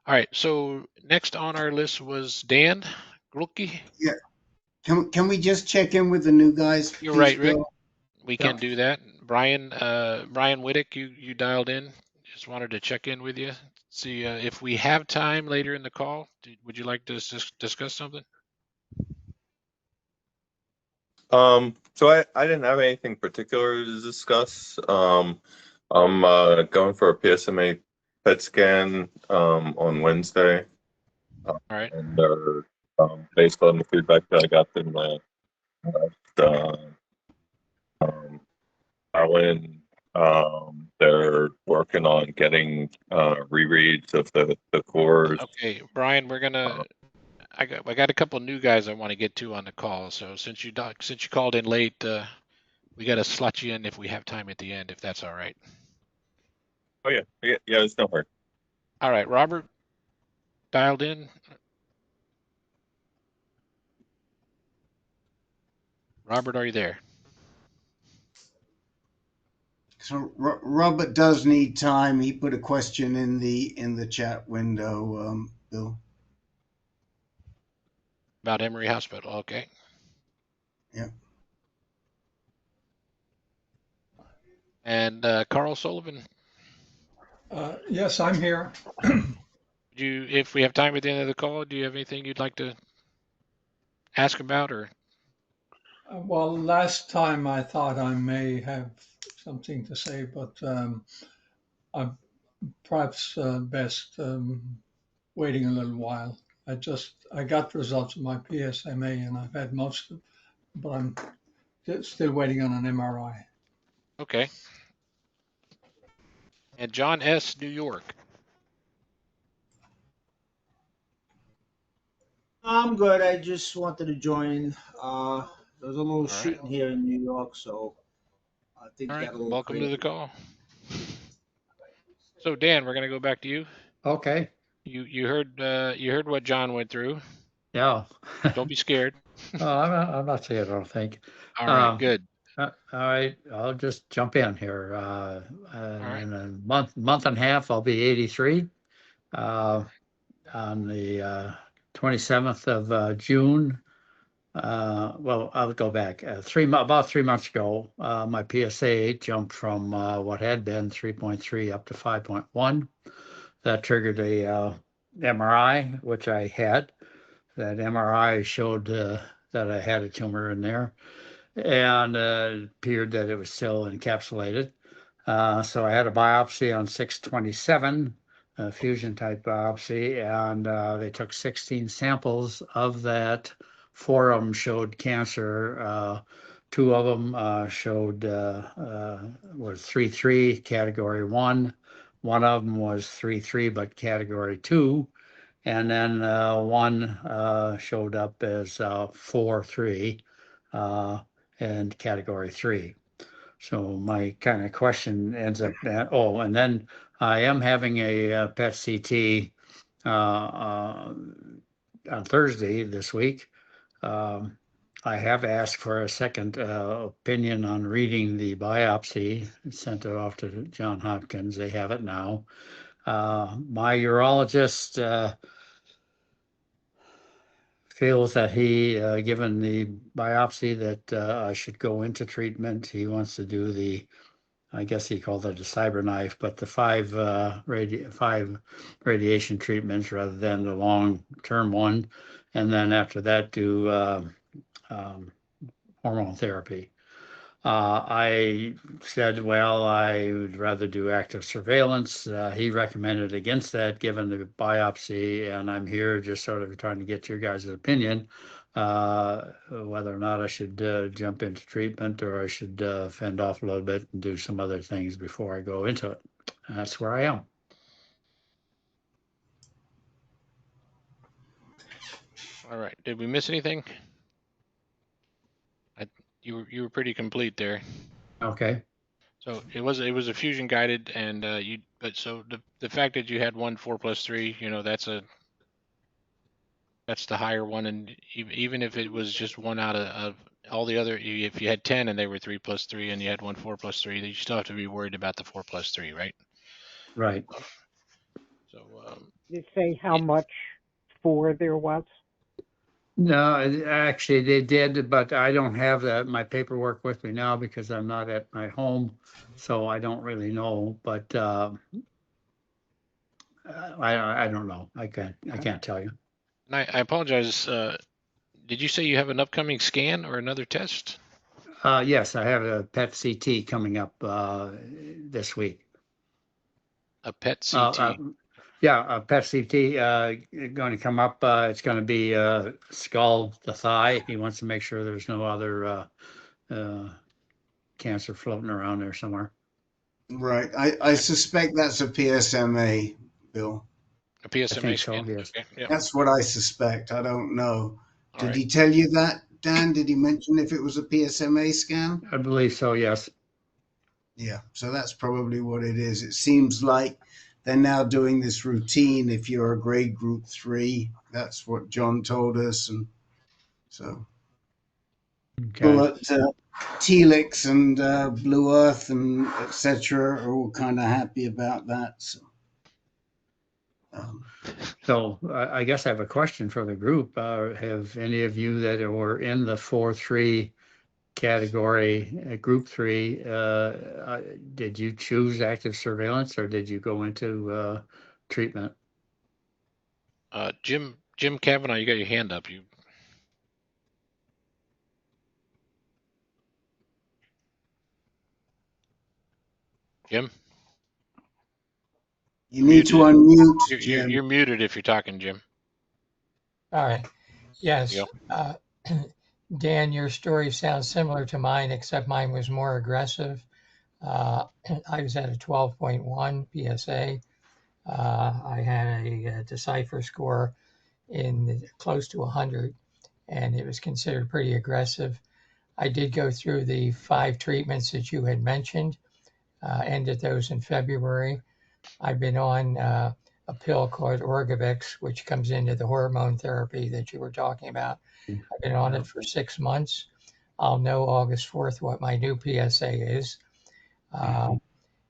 All right. So next on our list was Dan Grulke. Yeah. Can we just check in with the new guys? You're right, Rick. We can do that. Brian Whittick, you dialed in. Just wanted to check in with you. See if we have time later in the call. Would you like to discuss something? So I didn't have anything particular to discuss. I'm going for a PSMA PET scan on Wednesday. All right. And they're based on the feedback that I got in the they're working on getting rereads of the cores. Okay, Brian, we're gonna. I got a couple new guys I want to get to on the call. So since you called in late, we got to slot you in if we have time at the end, if that's all right. Oh yeah, it's no hurry. All right, Robert, dialed in. Robert, are you there? So Robert does need time. He put a question in the chat window, Bill. About Emory Hospital. Okay. Yeah. And Carl Sullivan, Yes, I'm here. if we have time at the end of the call, do you have anything you'd like to ask about, or? Well, last time I thought I may have something to say, but I'm perhaps best waiting a little while. I got the results of my PSMA and I've had most of, but I'm still waiting on an MRI. Okay. And John S., New York. I'm good. I just wanted to join. There's a little right. shooting here in New York, so I think All right. got a little Welcome to crazy. the call. So Dan, we're gonna go back to you. Okay. You heard what John went through. Yeah. Don't be scared. I'm not scared, I don't think. All right. Good. All right. I'll just jump in here. right. In a month and a half, I'll be 83. On the 27th of June. Well, I'll go back. About 3 months ago, my PSA jumped from what had been 3.3 up to 5.1. That triggered a MRI, which I had. That MRI showed that I had a tumor in there, and it appeared that it was still encapsulated. So I had a biopsy on 6/27, a fusion type biopsy, and they took 16 samples of that. 4 of them showed cancer. 2 of them showed was 3/3 category 1. 1 of them was 3/3 but category 2, and then 1 showed up as 4/3 and category 3. So my kind of question ends up that, and then I am having a PET CT on Thursday this week. I have asked for a second opinion on reading the biopsy, sent it off to Johns Hopkins. They have it now. My urologist feels that he, given the biopsy, that I should go into treatment. He wants to do the, I guess he called it a cyber knife, but the 5 radiation treatments rather than the long-term one. And then after that, do hormone therapy. I said, well, I would rather do active surveillance. He recommended against that given the biopsy, and I'm here just sort of trying to get your guys' opinion, whether or not I should jump into treatment or I should fend off a little bit and do some other things before I go into it. And that's where I am. All right. Did we miss anything? You were pretty complete there. Okay. So it was a fusion guided, and but so the fact that you had 1 4+3, that's the higher one, and even if it was just 1 out of all the other, if you had 10 and they were 3+3 and you had 1 4+3, you still have to be worried about the 4+3, right? Right. So Did it say how much 4 there was? No, actually they did, but I don't have my paperwork with me now because I'm not at my home, so I don't really know. But I don't know. I can't tell you. And I apologize. Did you say you have an upcoming scan or another test? Yes, I have a PET CT coming up this week. A PET CT. Yeah, a PET CT going to come up. It's going to be skull to thigh. He wants to make sure there's no other cancer floating around there somewhere. Right. I suspect that's a PSMA, Bill. A PSMA So, scan? yes. Okay. Yeah. That's what I suspect. I don't know. All Did right. he tell you that, Dan? Did he mention if it was a PSMA scan? I believe so, yes. Yeah, so that's probably what it is. It seems like they're now doing this routine if you're a grade group 3. That's what John told us. And so people at Telix and Blue Earth and etc. are all kind of happy about that. So. So I guess I have a question for the group. Have any of you that were in the 4-3 category, group 3, did you choose active surveillance or did you go into treatment? Jim Kavanaugh, you got your hand up. Jim? You need to unmute, Jim. You're muted if you're talking, Jim. All right. Yes. Dan, your story sounds similar to mine, except mine was more aggressive. I was at a 12.1 PSA. I had a Decipher score in close to 100, and it was considered pretty aggressive. I did go through the 5 treatments that you had mentioned, ended those in February. I've been on a pill called Orgovix, which comes into the hormone therapy that you were talking about. I've been on it for 6 months. I'll know August 4th what my new PSA is.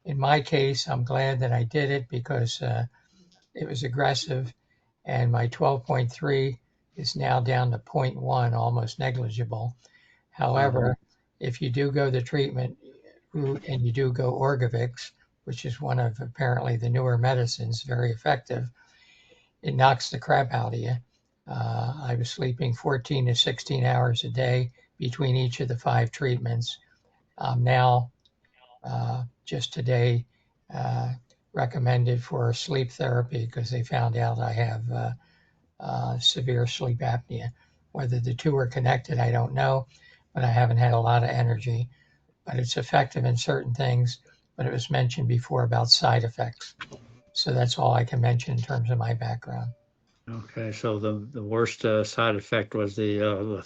In my case, I'm glad that I did it because it was aggressive, and my 12.3 is now down to 0.1, almost negligible. However, if you do go the treatment route and you do go Orgovix, which is one of apparently the newer medicines, very effective, it knocks the crap out of you. I was sleeping 14 to 16 hours a day between each of the 5 treatments. Now, just today, recommended for sleep therapy because they found out I have severe sleep apnea. Whether the two are connected, I don't know, but I haven't had a lot of energy. But it's effective in certain things, but it was mentioned before about side effects. So that's all I can mention in terms of my background. Okay, so the worst side effect was the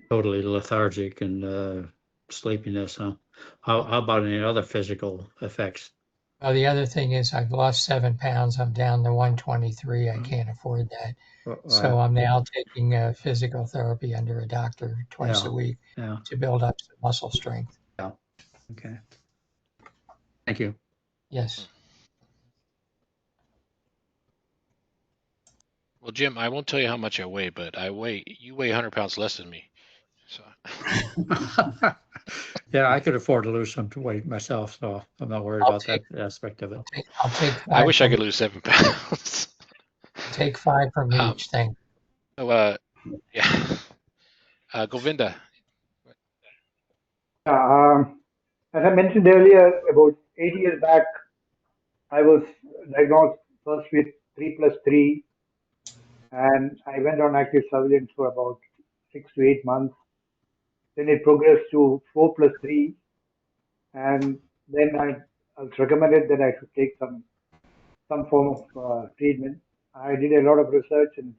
totally lethargic and sleepiness, huh? How about any other physical effects? Well, the other thing is I've lost 7 pounds. I'm down to 123. I can't afford that. So I'm now taking physical therapy under a doctor twice a week to build up some muscle strength. Yeah. Okay. Thank you. Yes. Well, Jim, I won't tell you how much I weigh, but you weigh 100 pounds less than me. So. Yeah, I could afford to lose some weight myself, so I'm not worried about that aspect of it. I'll take I wish I could lose 7 pounds. Take 5 from each thing. So, yeah. Govinda. As I mentioned earlier, about 8 years back, I was diagnosed first with 3+3, and I went on active surveillance for about 6 to 8 months. Then it progressed to 4+3, and then I was recommended that I should take some form of treatment. I did a lot of research, and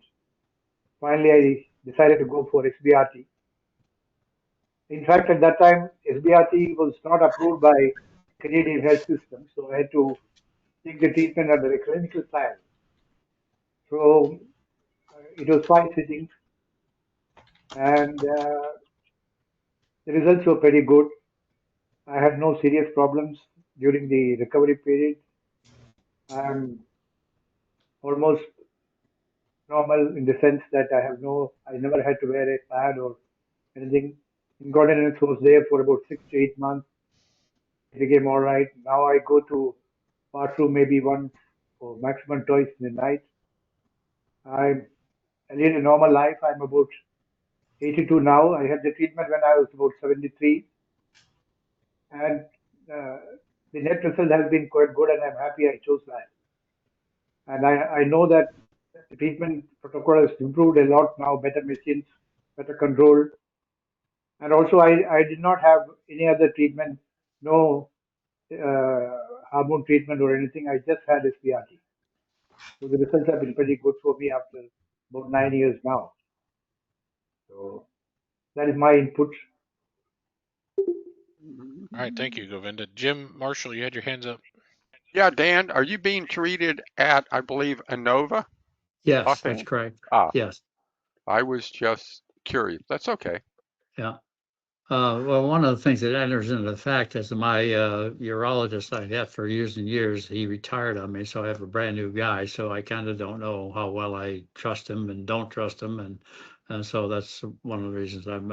finally I decided to go for SBRT. In fact, at that time, SBRT was not approved by Canadian health system, so I had to take the treatment under a clinical trial. So it was 5 sittings, and the results were pretty good. I had no serious problems during the recovery period. I'm almost normal in the sense that I never had to wear a pad or anything. Incontinence was there for about 6 to 8 months. It became all right. Now I go to bathroom maybe once or maximum twice in the night. I lead a normal life. I'm about 82 now. I had the treatment when I was about 73. And the net result has been quite good, and I'm happy I chose that. And I know that the treatment protocol has improved a lot now, better machines, better control. And also, I did not have any other treatment, no hormone treatment or anything. I just had SBRT. So the results have been pretty good for me after about 9 years now. So that is my input. All right, thank you, Govinda. Jim Marshall, you had your hands up. Yeah, Dan, are you being treated at, I believe, Inova? Yes, that's correct. Yes. I was just curious. That's okay. Yeah. Well, one of the things that enters into the fact is my urologist I had for years and years, he retired on me, so I have a brand new guy. So I kind of don't know how well I trust him and don't trust him, and so that's one of the reasons I'm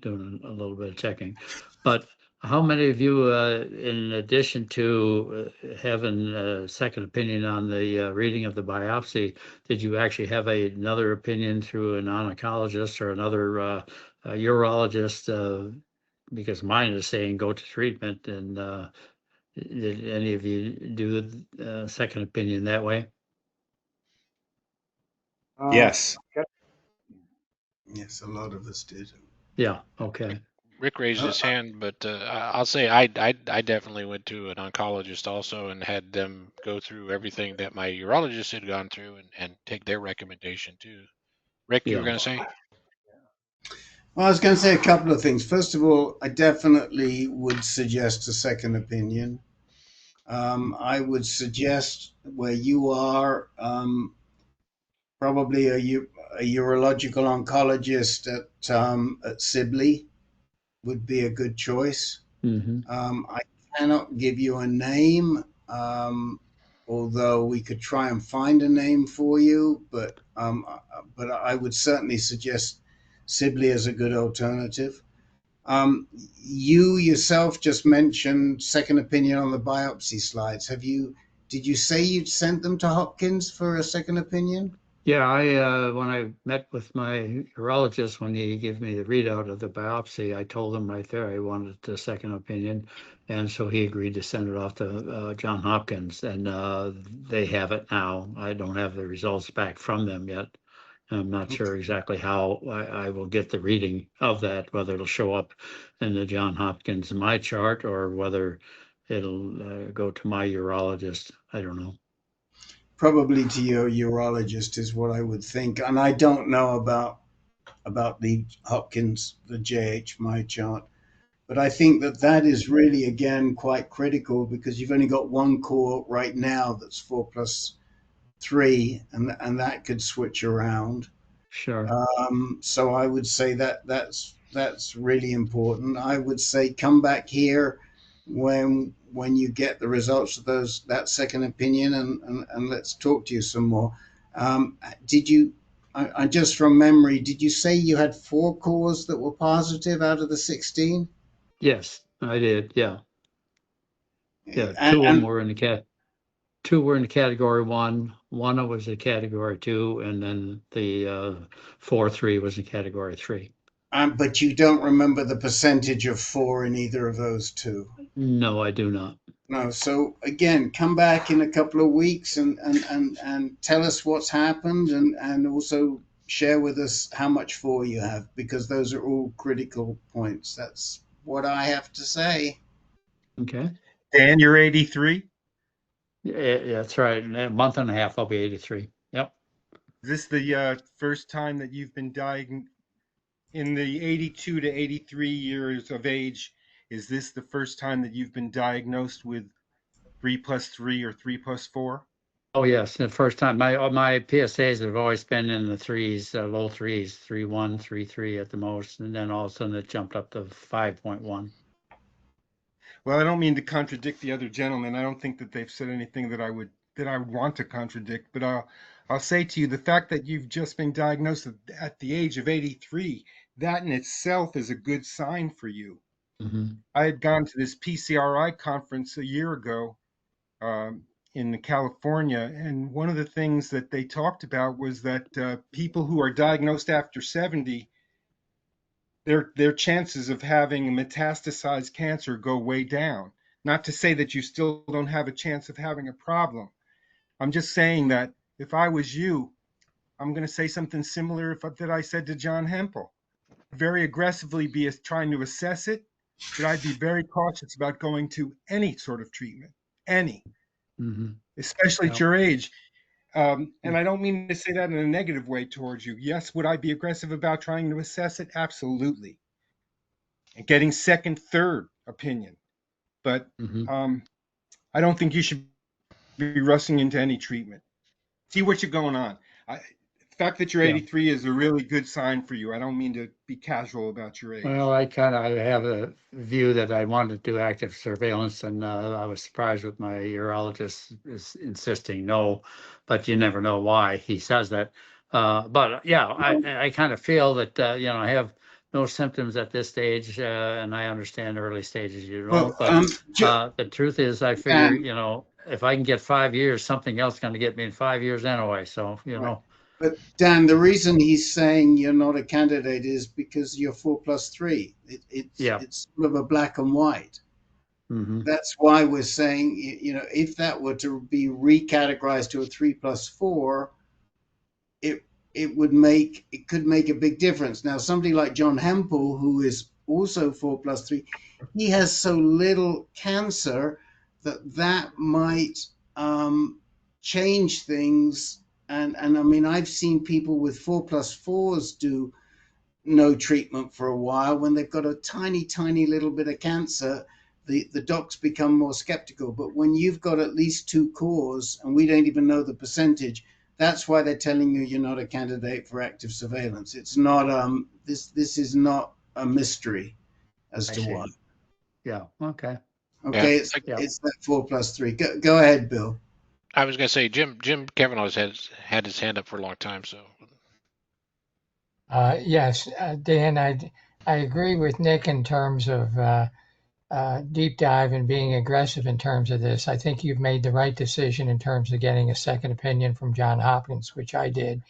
doing a little bit of checking. But how many of you, in addition to having a second opinion on the reading of the biopsy, did you actually have another opinion through an oncologist or another a urologist, because mine is saying go to treatment. And did any of you do the second opinion that way? Yes. Yes, a lot of us did. Yeah. Okay. Rick raised his hand, but I'll say I definitely went to an oncologist also and had them go through everything that my urologist had gone through and take their recommendation too. Rick, you were going to say? Well, I was going to say a couple of things. First of all, I definitely would suggest a second opinion. I would suggest where you are, probably a urological oncologist at Sibley would be a good choice. I cannot give you a name, although we could try and find a name for you. But I would certainly suggest Sibley as a good alternative. You yourself just mentioned second opinion on the biopsy slides. Did you say you'd sent them to Hopkins for a second opinion? Yeah, I when I met with my urologist, when he gave me the readout of the biopsy, I told him right there I wanted the second opinion, and so he agreed to send it off to John Hopkins, and they have it now. I don't have the results back from them yet. I'm not sure exactly how I will get the reading of that, whether it'll show up in the John Hopkins my chart or whether it'll go to my urologist. I don't know. Probably to your urologist is what I would think. And I don't know about the Hopkins, the JH my chart. But I think that is really, again, quite critical because you've only got one core right now that's 4+3, and that could switch around. Sure. So I would say that's really important. I would say come back here when you get the results of that second opinion, and let's talk to you some more. Did you? I just from memory, did you say you had 4 cores that were positive out of the 16? Yes, I did. Yeah. Yeah. Two of them were in the 2 were in the category 1. One was in category 2, and then the 4-3 was in category 3. But you don't remember the percentage of 4 in either of those 2? No, I do not. No. So again, come back in a couple of weeks and tell us what's happened, and also share with us how much 4 you have, because those are all critical points. That's what I have to say. Okay. Dan, you're 83? Yeah, that's right. In a month and a half, I'll be 83. Yep. Is this the first time that you've been diagnosed in the 82 to 83 years of age? Is this the first time that you've been diagnosed with 3+3 or 3+4? Oh yes, the first time. My PSAs have always been in the 3s, low 3s, 3.1, 3.3 at the most, and then all of a sudden it jumped up to 5.1. Well, I don't mean to contradict the other gentlemen. I don't think that they've said anything that I would want to contradict, but I'll say to you, the fact that you've just been diagnosed at the age of 83, that in itself is a good sign for you. I had gone to this PCRI conference a year ago in California, and one of the things that they talked about was that people who are diagnosed after 70, their chances of having metastasized cancer go way down. Not to say that you still don't have a chance of having a problem. I'm just saying that if I was you, I'm going to say something similar that I said to John Hempel. Very aggressively be trying to assess it, but I'd be very cautious about going to any sort of treatment, especially at your age. And I don't mean to say that in a negative way towards you. Yes, would I be aggressive about trying to assess it? Absolutely. And getting second, third opinion. But I don't think you should be rushing into any treatment. See what you're going on. fact that you're Yeah. 83 is a really good sign for you. I don't mean to be casual about your age. Well, I have a view that I wanted to do active surveillance, and I was surprised with my urologist is insisting no, but you never know why he says that. But yeah, I kind of feel that I have no symptoms at this stage, and I understand early stages you don't. But the truth is, I figure if I can get 5 years, something else is going to get me in 5 years anyway. So Right. But Dan, the reason he's saying you're not a candidate is because you're 4+3. It's sort of a black and white. Mm-hmm. That's why we're saying, if that were to be recategorized to a 3+4, it could make a big difference. Now, somebody like John Hempel, who is also 4+3, he has so little cancer that might change things. And I mean, I've seen people with 4+4s do no treatment for a while. When they've got a tiny, tiny little bit of cancer, the docs become more skeptical. But when you've got at least 2 cores, and we don't even know the percentage, that's why they're telling you you're not a candidate for active surveillance. It's not this is not a mystery as to why. Yeah. Okay. Okay. Yeah. It's that 4+3. Go ahead, Bill. I was going to say Jim Kavanaugh has had his hand up for a long time. So. Yes, Dan, I agree with Nick in terms of deep dive and being aggressive in terms of this. I think you've made the right decision in terms of getting a second opinion from Johns Hopkins, which I did.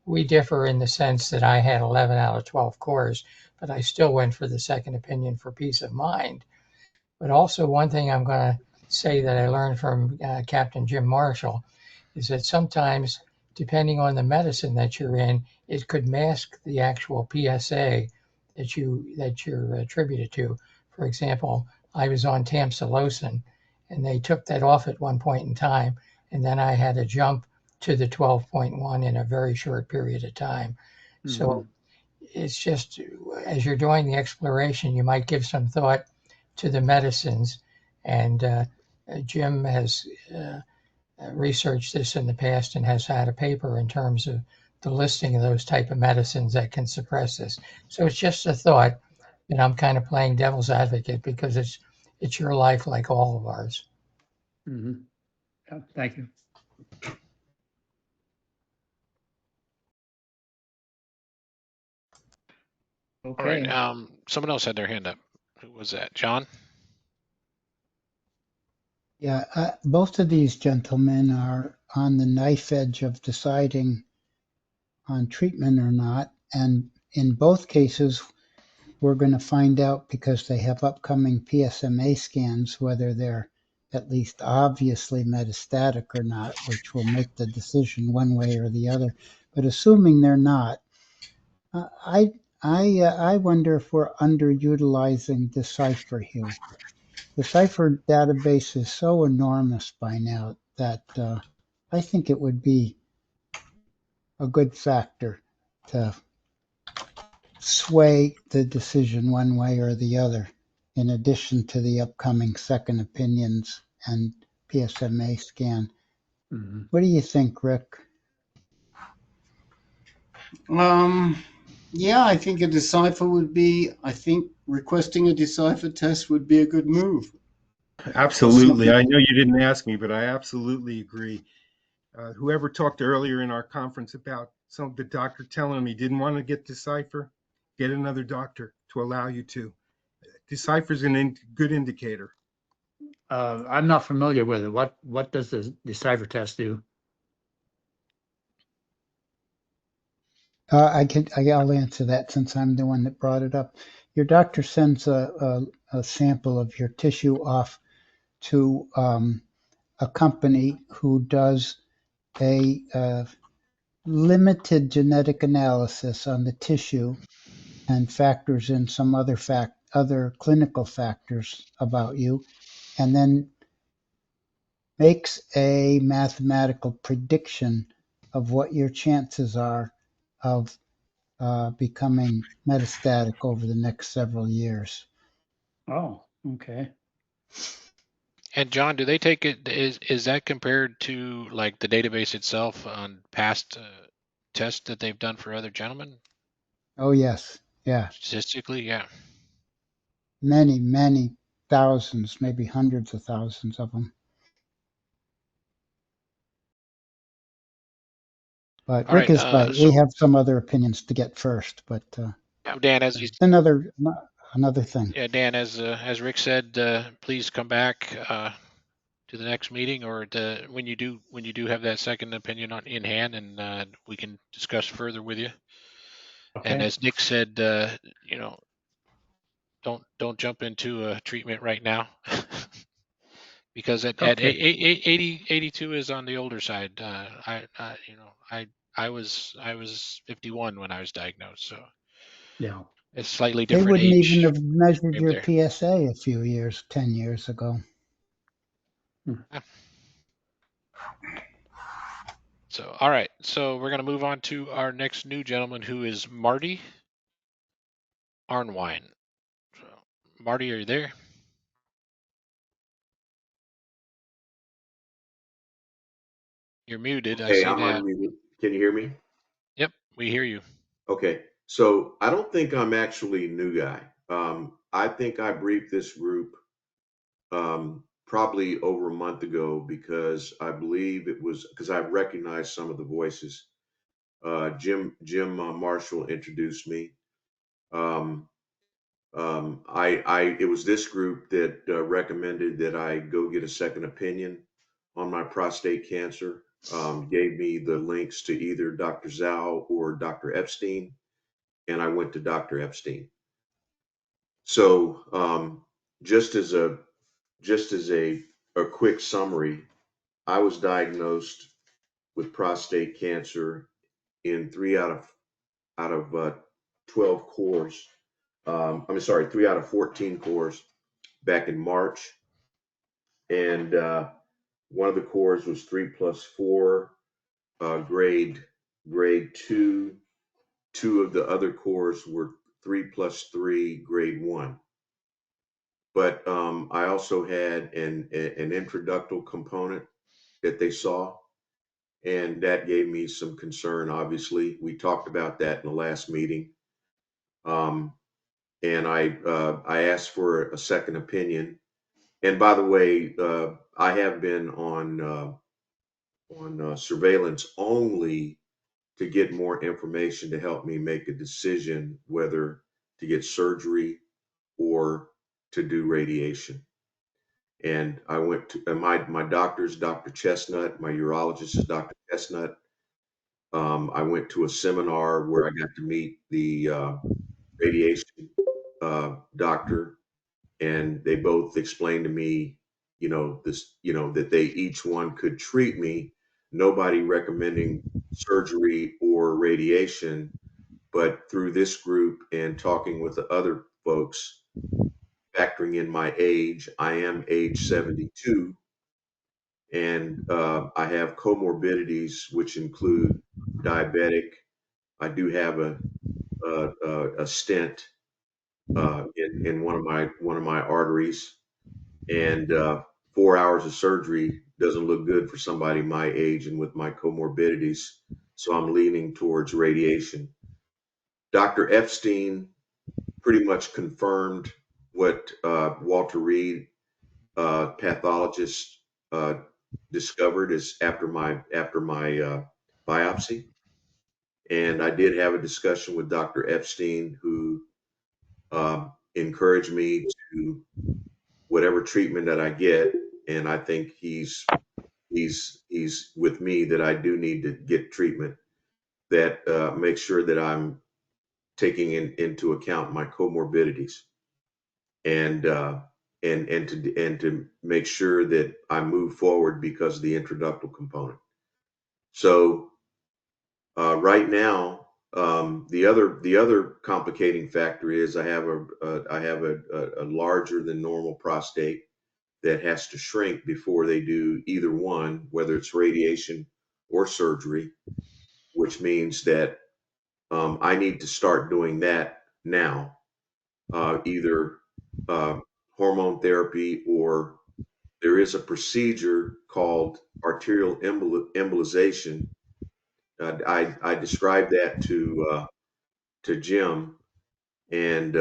We differ in the sense that I had 11 out of 12 cores, but I still went for the second opinion for peace of mind. But also one thing I'm going to say that I learned from Captain Jim Marshall is that sometimes, depending on the medicine that you're in, it could mask the actual PSA that you're attributed to. For example, I was on tamsulosin, and they took that off at one point in time, and then I had a jump to the 12.1 in a very short period of time. Mm-hmm. So it's just, as you're doing the exploration, you might give some thought to the medicines. And Jim has researched this in the past and has had a paper in terms of the listing of those type of medicines that can suppress this. So it's just a thought, and I'm kind of playing devil's advocate because it's your life like all of ours. Mm-hmm. Yeah, thank you. Okay. All right. Someone else had their hand up. Who was that? John? Yeah, both of these gentlemen are on the knife edge of deciding on treatment or not. And in both cases, we're going to find out because they have upcoming PSMA scans whether they're at least obviously metastatic or not, which will make the decision one way or the other. But assuming they're not, I wonder if we're underutilizing Decipher here. The Decipher database is so enormous by now that I think it would be a good factor to sway the decision one way or the other, in addition to the upcoming second opinions and PSMA scan. Mm-hmm. What do you think, Rick? Yeah, I think a Decipher would be, I think requesting a Decipher test would be a good move. Absolutely. I know you didn't ask me, but I absolutely agree. Whoever talked earlier in our conference about the doctor telling him he didn't want to get Decipher, get another doctor to allow you to. Decipher's a good indicator. I'm not familiar with it. What does the Decipher test do? I'll answer that since I'm the one that brought it up. Your doctor sends a sample of your tissue off to a company who does a limited genetic analysis on the tissue and factors in some other clinical factors about you, and then makes a mathematical prediction of what your chances are of becoming metastatic over the next several years. Oh, okay. And John, do they take it? Is that compared to like the database itself on past test that they've done for other gentlemen? Oh, yes. Yeah. Statistically, yeah. Many, many thousands, maybe hundreds of thousands of them. But All Rick right. is right. We have some other opinions to get first, but Dan, as you, another thing. yeah, Dan, as Rick said, please come back to the next meeting, or when you do have that second opinion in hand, and we can discuss further with you. Okay. And as Nick said, don't jump into a treatment right now. Because at 82 is on the older side. I was 51 when I was diagnosed, so Yeah, it's slightly They different wouldn't age. even have measured your there. PSA a few years, 10 years ago. So, all right. So we're going to move on to our next new gentleman, who is Marty Arnwine. So, Marty, are you there? You're muted. I see I'm that. unmuted. Can you hear me? Yep, we hear you. Okay. So I don't think I'm actually a new guy. I think I briefed this group probably over a month ago because I believe it was because I recognized some of the voices. Jim Marshall introduced me. It was this group that recommended that I go get a second opinion on my prostate cancer. Gave me the links to either Dr. Zhao or Dr. Epstein, and I went to Dr. Epstein. So just as a quick summary, I was diagnosed with prostate cancer in 3 out of 12 cores. 3 out of 14 cores back in March, and one of the cores was 3+4, grade 2. Two of the other cores were 3+3, grade 1. But I also had an intraductal component that they saw, and that gave me some concern. Obviously, we talked about that in the last meeting, and I asked for a second opinion. And by the way, I have been on surveillance only to get more information to help me make a decision whether to get surgery or to do radiation. And I went to my doctor's Dr. Chestnut, my urologist is Dr. Chestnut. I went to a seminar where I got to meet the radiation doctor, and they both explained to me, that they each one could treat me. Nobody recommending surgery or radiation, but through this group and talking with the other folks, factoring in my age, I am age 72, and I have comorbidities which include diabetic. I do have a stent in one of my arteries, and 4 hours of surgery doesn't look good for somebody my age and with my comorbidities. So I'm leaning towards radiation. Dr. Epstein pretty much confirmed what Walter Reed, pathologist, discovered is after my biopsy. And I did have a discussion with Dr. Epstein, who encouraged me to whatever treatment that I get, and I think he's with me that I do need to get treatment that makes sure that I'm taking into account my comorbidities, and to make sure that I move forward because of the intraductal component. So right now, the other complicating factor is I have a larger than normal prostate that has to shrink before they do either one, whether it's radiation or surgery, which means that I need to start doing that now, either hormone therapy, or there is a procedure called arterial embolization I described that to Jim, and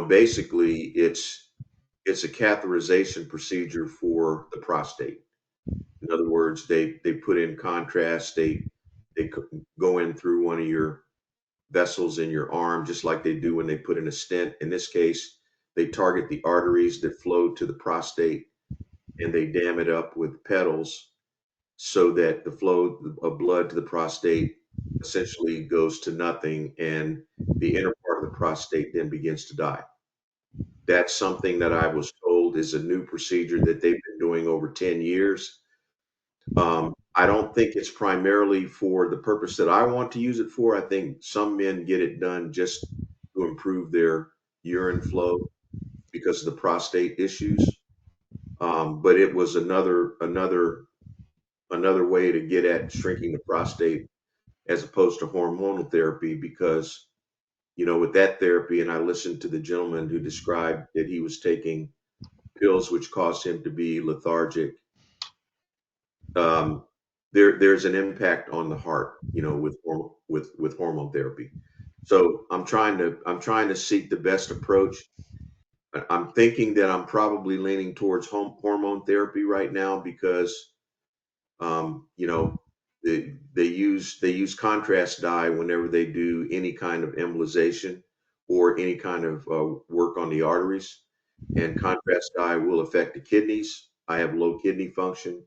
basically it's a catheterization procedure for the prostate. In other words, they put in contrast. They go in through one of your vessels in your arm, just like they do when they put in a stent. In this case, they target the arteries that flow to the prostate, and they dam it up with petals so that the flow of blood to the prostate essentially goes to nothing, and the inner part of the prostate then begins to die. That's something that I was told is a new procedure that they've been doing over 10 years. I don't think it's primarily for the purpose that I want to use it for. I think some men get it done just to improve their urine flow because of the prostate issues. But it was another way to get at shrinking the prostate as opposed to hormonal therapy, because with that therapy, and I listened to the gentleman who described that he was taking pills which caused him to be lethargic. There's an impact on the heart, with hormone therapy. So I'm trying to seek the best approach. I'm thinking that I'm probably leaning towards hormone therapy right now because they use contrast dye whenever they do any kind of embolization or any kind of work on the arteries, and contrast dye will affect the kidneys. I have low kidney function,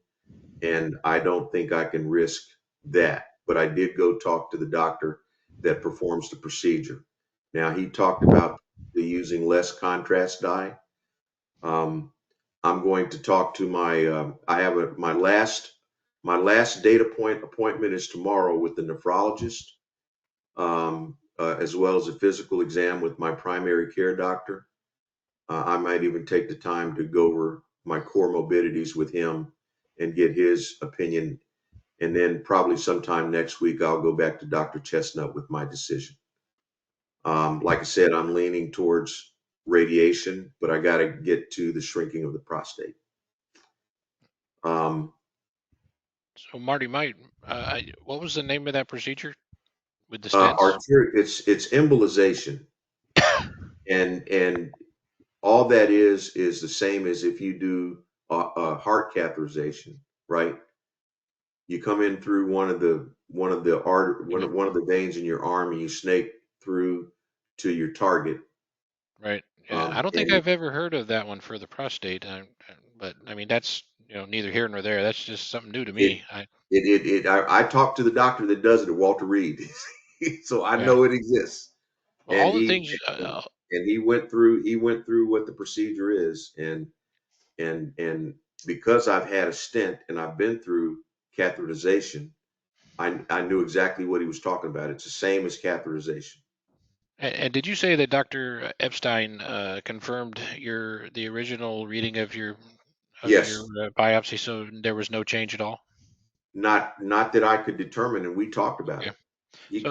and I don't think I can risk that. But I did go talk to the doctor that performs the procedure. Now, he talked about using less contrast dye. I'm going to talk to my last data point appointment is tomorrow with the nephrologist, as well as a physical exam with my primary care doctor. I might even take the time to go over my core morbidities with him and get his opinion. And then probably sometime next week, I'll go back to Dr. Chestnut with my decision. Like I said, I'm leaning towards radiation, but I got to get to the shrinking of the prostate. So Marty, what was the name of that procedure with the stents? It's embolization, and all that is the same as if you do a heart catheterization, right? You come in through one of the veins in your arm, and you snake through to your target. Right. Yeah. I don't think I've ever heard of that one for the prostate, but I mean that's neither here nor there. That's just something new to me. I talked to the doctor that does it at Walter Reed, so I know it exists. Well, And all the things. he went through what the procedure is, and because I've had a stent and I've been through catheterization, I knew exactly what he was talking about. It's the same as catheterization. And did you say that Dr. Epstein confirmed the original reading of your biopsy, so there was no change at all? Not that I could determine, and we talked about it. He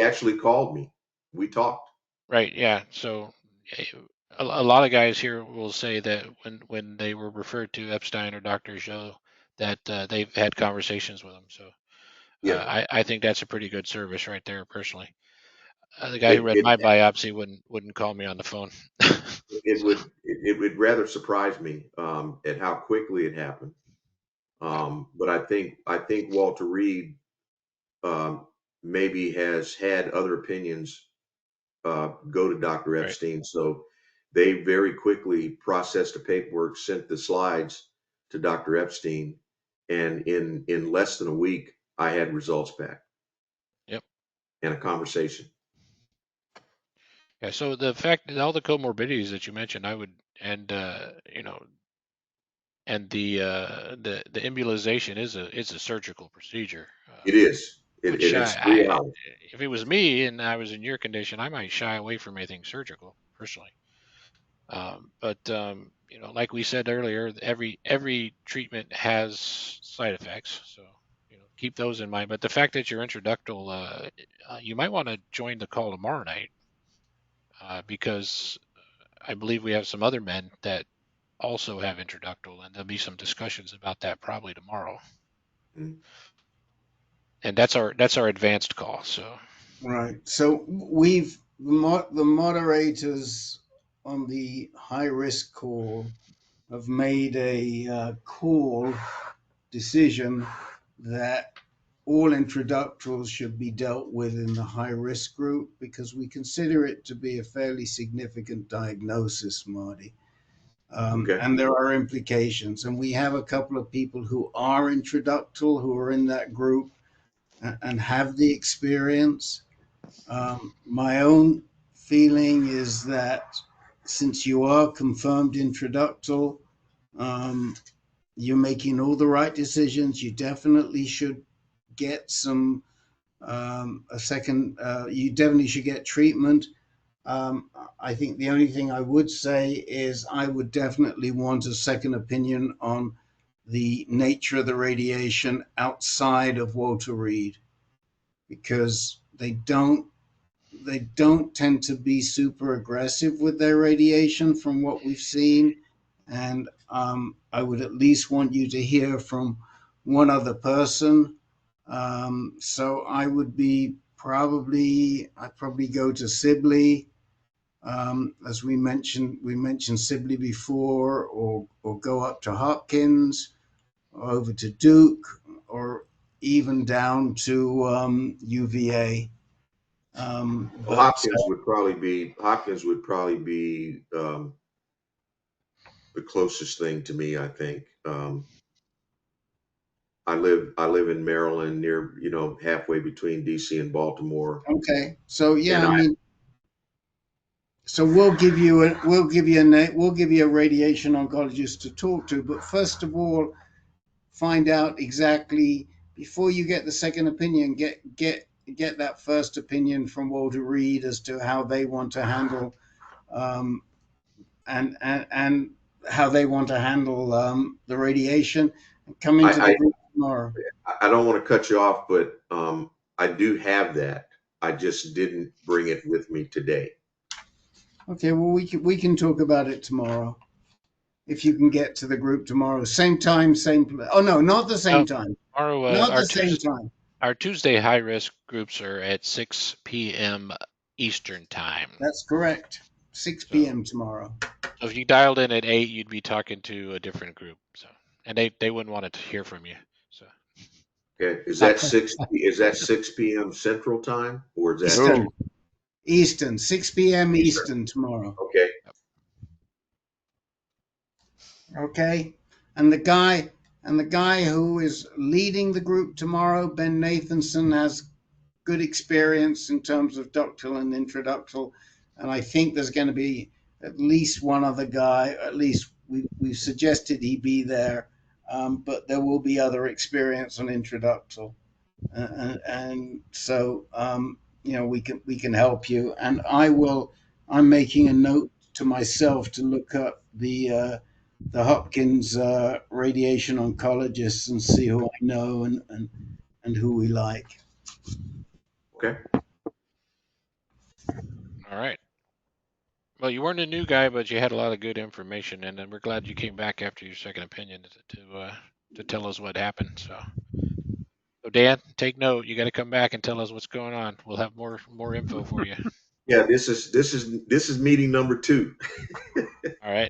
actually called me. We talked. Right. Yeah. So a lot of guys here will say that when they were referred to Epstein or Dr. Joe, that they've had conversations with him. So I think that's a pretty good service right there, personally. The guy who read my biopsy wouldn't call me on the phone. It would rather surprise me at how quickly it happened. But I think Walter Reed maybe has had other opinions go to Dr. Epstein. Right. So they very quickly processed the paperwork, sent the slides to Dr. Epstein, and in less than a week, I had results back. Yep. And a conversation. Yeah. So the fact that all the comorbidities that you mentioned, and the embolization is a surgical procedure. It is. It's 3 hours. If it was me and I was in your condition, I might shy away from anything surgical, personally. But like we said earlier, every treatment has side effects, so keep those in mind. But the fact that you're intraductal, you might want to join the call tomorrow night, because I believe we have some other men that also have intraductal, and there'll be some discussions about that probably tomorrow. Mm-hmm. and that's our advanced call. So Right. So the moderators on the high risk call have made a call decision that all introductals should be dealt with in the high risk group because we consider it to be a fairly significant diagnosis, Marty. Okay. And there are implications. And we have a couple of people who are introductal, who are in that group and have the experience. My own feeling is that since you are confirmed introductal, you're making all the right decisions. You definitely should get some you definitely should get treatment. I think the only thing I would say is I would definitely want a second opinion on the nature of the radiation outside of Walter Reed, because they don't tend to be super aggressive with their radiation from what we've seen. And I would at least want you to hear from one other person. So I would be I'd probably go to Sibley. As we mentioned Sibley before, or go up to Hopkins, or over to Duke, or even down to UVA. Well, Hopkins would probably be the closest thing to me, I think. I live in Maryland, near, halfway between DC and Baltimore. Okay, so yeah, so we'll give you a radiation oncologist to talk to, but first of all, find out exactly, before you get the second opinion, get that first opinion from Walter Reed as to how they want to handle and how they want to handle the radiation. Coming to the group tomorrow. I don't want to cut you off, but I do have that. I just didn't bring it with me today. Okay, well, we can talk about it tomorrow. If you can get to the group tomorrow, same time, same place. Oh no, not the same time. Tomorrow, not the same time. Our Tuesday high risk groups are at 6 p.m. Eastern time. That's correct. 6 p.m. tomorrow. So if you dialed in at 8, you'd be talking to a different group. So, and they wouldn't want to hear from you. So. Okay, is that 6 p.m. Central Time, or is that Eastern, 6 p.m. Eastern tomorrow. Okay. Okay, and the guy who is leading the group tomorrow, Ben Nathanson, has good experience in terms of ductal and intraductal, and I think there's going to be at least one other guy. At least we've suggested he be there, but there will be other experience on intraductal, and so we can help you. And I'm making a note to myself to look up the Hopkins radiation oncologists and see who I know and who we like. Okay. All right. Well, you weren't a new guy, but you had a lot of good information, and we're glad you came back after your second opinion to tell us what happened. So Dan, take note. You got to come back and tell us what's going on. We'll have more info for you. Yeah, this is meeting number 2. All right.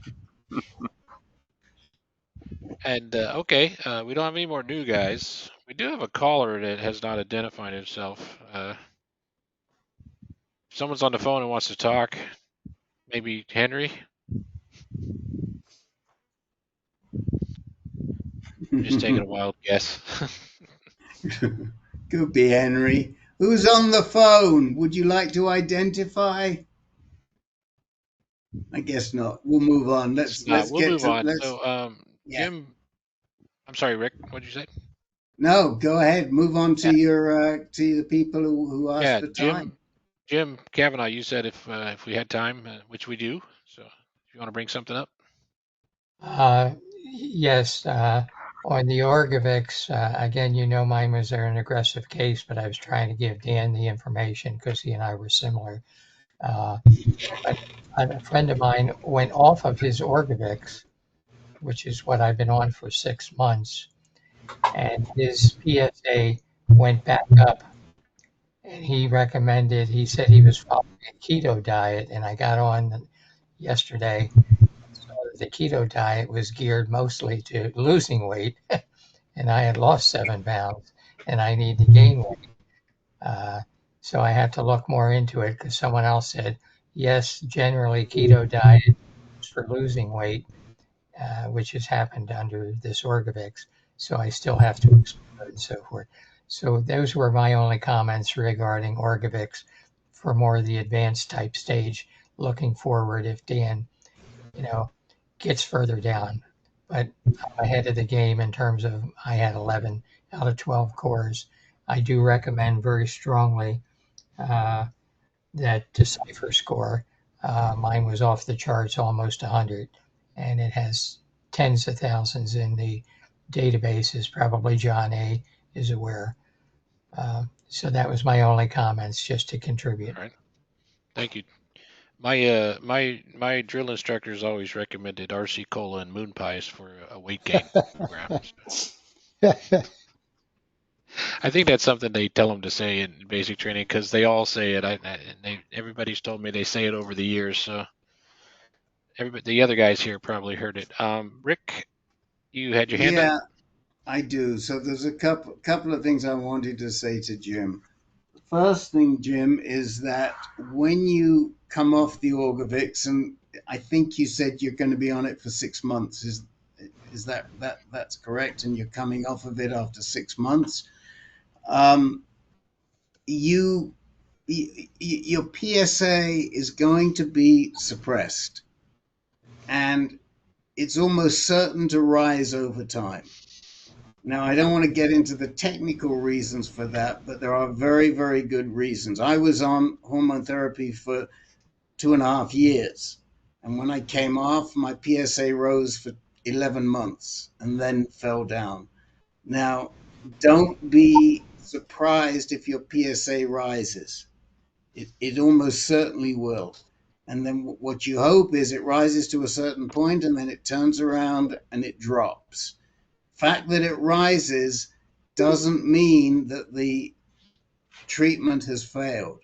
And okay, we don't have any more new guys. We do have a caller that has not identified himself. If someone's on the phone and wants to talk, maybe Henry. I'm just taking a wild guess. Could be Henry. Who's on the phone? Would you like to identify? I guess not. We'll move on. Let's move on. So, Jim, I'm sorry, Rick. What did you say? No, go ahead. Move on to your to the people who asked the time. Jim Kavanaugh, you said if we had time, which we do. So, if you want to bring something up. Yes. On the Orgovics, again, mine was an aggressive case, but I was trying to give Dan the information because he and I were similar. A friend of mine went off of his Orgovics, which is what I've been on for 6 months, and his PSA went back up. And he said he was following a keto diet, and I got on yesterday. So the keto diet was geared mostly to losing weight, and I had lost 7 pounds, and I need to gain weight. So I have to look more into it because someone else said, yes, generally keto diet is for losing weight, which has happened under this Orgovix. So I still have to explore and so forth. So those were my only comments regarding Orgovix for more of the advanced type stage. Looking forward if Dan, gets further down. But I'm ahead of the game in terms of I had 11 out of 12 cores. I do recommend very strongly that Decipher score. Mine was off the charts, almost 100, and it has tens of thousands in the databases. Probably John A. is aware. So that was my only comments, just to contribute. All right. Thank you. My drill instructors always recommended RC Cola and moon pies for a weight gain program. I think that's something they tell them to say in basic training because they all say it. Everybody's told me they say it over the years. So the other guys here probably heard it. Rick, you had your hand up? Yeah, I do. So there's a couple of things I wanted to say to Jim. First thing, Jim, is that when you come off the Orgovix, and I think you said you're going to be on it for 6 months, is that's correct? And you're coming off of it after 6 months. Your PSA is going to be suppressed, and it's almost certain to rise over time. Now, I don't want to get into the technical reasons for that, but there are very, very good reasons. I was on hormone therapy for 2.5 years. And when I came off, my PSA rose for 11 months and then fell down. Now, don't be surprised if your PSA rises. It almost certainly will. And then what you hope is it rises to a certain point and then it turns around and it drops. Fact that it rises doesn't mean that the treatment has failed.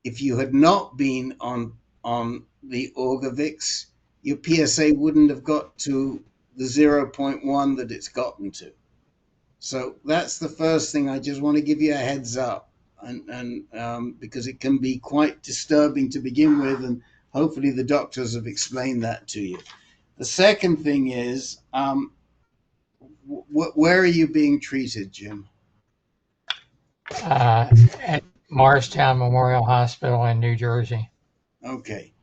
If you had not been on the Orgovix, your PSA wouldn't have got to the 0.1 that it's gotten to. So that's the first thing. I just want to give you a heads up, and because it can be quite disturbing to begin with, and hopefully the doctors have explained that to you. The second thing is, where are you being treated, Jim? At Morristown Memorial Hospital in New Jersey. Okay.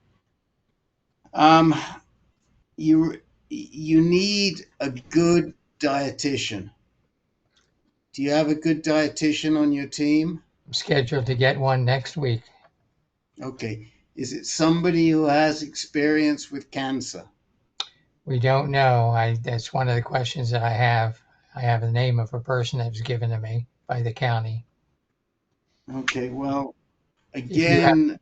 You need a good dietitian. Do you have a good dietitian on your team? I'm scheduled to get one next week. Okay. Is it somebody who has experience with cancer? We don't know. That's one of the questions that I have. I have the name of a person that was given to me by the county. Okay, well, again,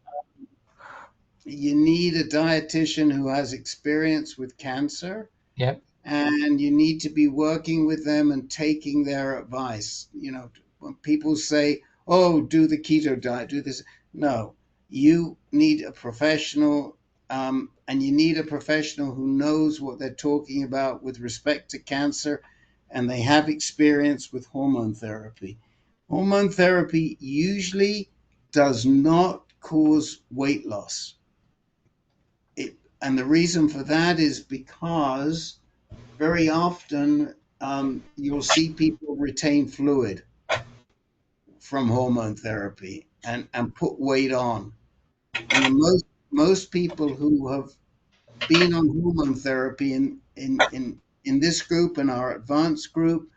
you need a dietitian who has experience with cancer. Yep. And you need to be working with them and taking their advice. When people say, oh, do the keto diet, do this. No, you need a professional, and you need a professional who knows what they're talking about with respect to cancer, and they have experience with hormone therapy. Hormone therapy usually does not cause weight loss. And the reason for that is because very often you'll see people retain fluid from hormone therapy and put weight on. And most people who have been on hormone therapy in this group and our advanced group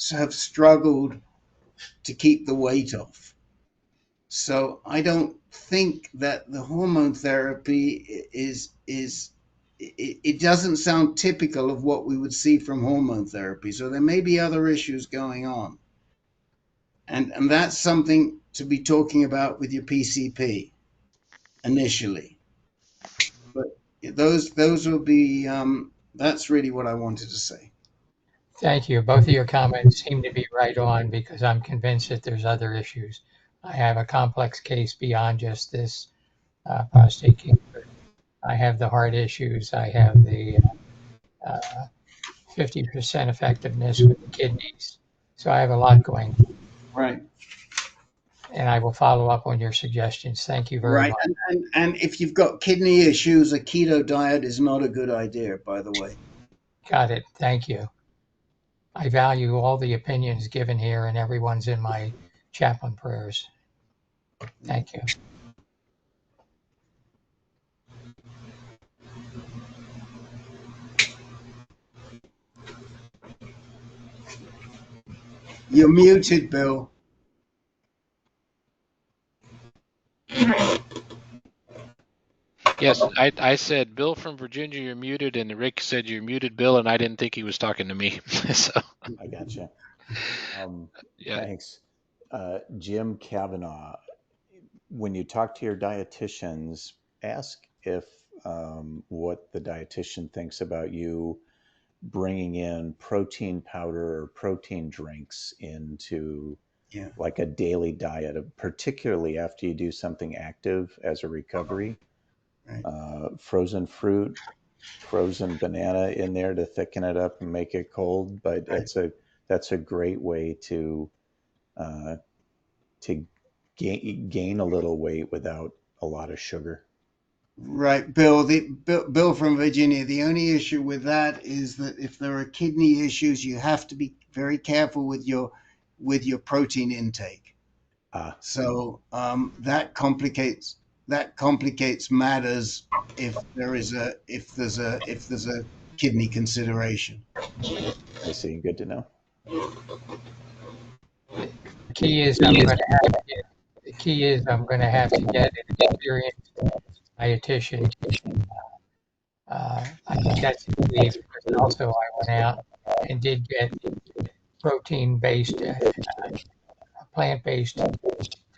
have struggled to keep the weight off. So I don't think that the hormone therapy it doesn't sound typical of what we would see from hormone therapy. So there may be other issues going on. And that's something to be talking about with your PCP initially. But those will be, that's really what I wanted to say. Thank you. Both of your comments seem to be right on because I'm convinced that there's other issues. I have a complex case beyond just this prostate cancer. I have the heart issues. I have the 50% effectiveness with the kidneys. So I have a lot going. Right. And I will follow up on your suggestions. Thank you very much. And if you've got kidney issues, a keto diet is not a good idea, by the way. Got it. Thank you. I value all the opinions given here, and everyone's in my chaplain prayers. Thank you. You're muted, Bill. Yes, I said, Bill from Virginia, you're muted, and Rick said you're muted, Bill, and I didn't think he was talking to me. So I gotcha. yeah. Thanks. Jim Kavanaugh, when you talk to your dietitians, ask if what the dietitian thinks about you bringing in protein powder or protein drinks into like a daily diet, particularly after you do something active as a recovery. Frozen fruit, frozen banana in there to thicken it up and make it cold. But that's a great way to gain a little weight without a lot of sugar. Right, Bill. Bill from Virginia. The only issue with that is that if there are kidney issues, you have to be very careful with your protein intake. So that complicates matters if there's a kidney consideration. I see. Good to know. The key is I'm going to have to get an experienced dietitian. I think that's the key because also I went out and did get protein-based, plant-based,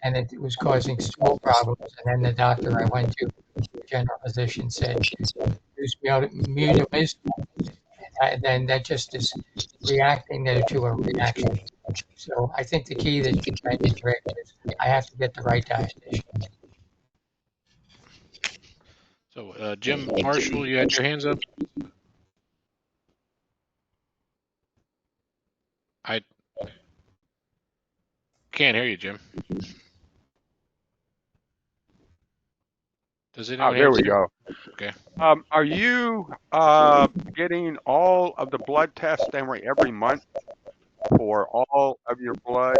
and it was causing stool problems. And then the doctor I went to, the general physician, said, use mutamist. And then that just is reacting to a reaction. So I think the key that you mentioned, Rick, is I have to get the right dietitian. So Jim Marshall, you had your hands up. I can't hear you, Jim. Does anyone? Oh, there we go. Okay. Are you getting all of the blood tests every month for all of your blood?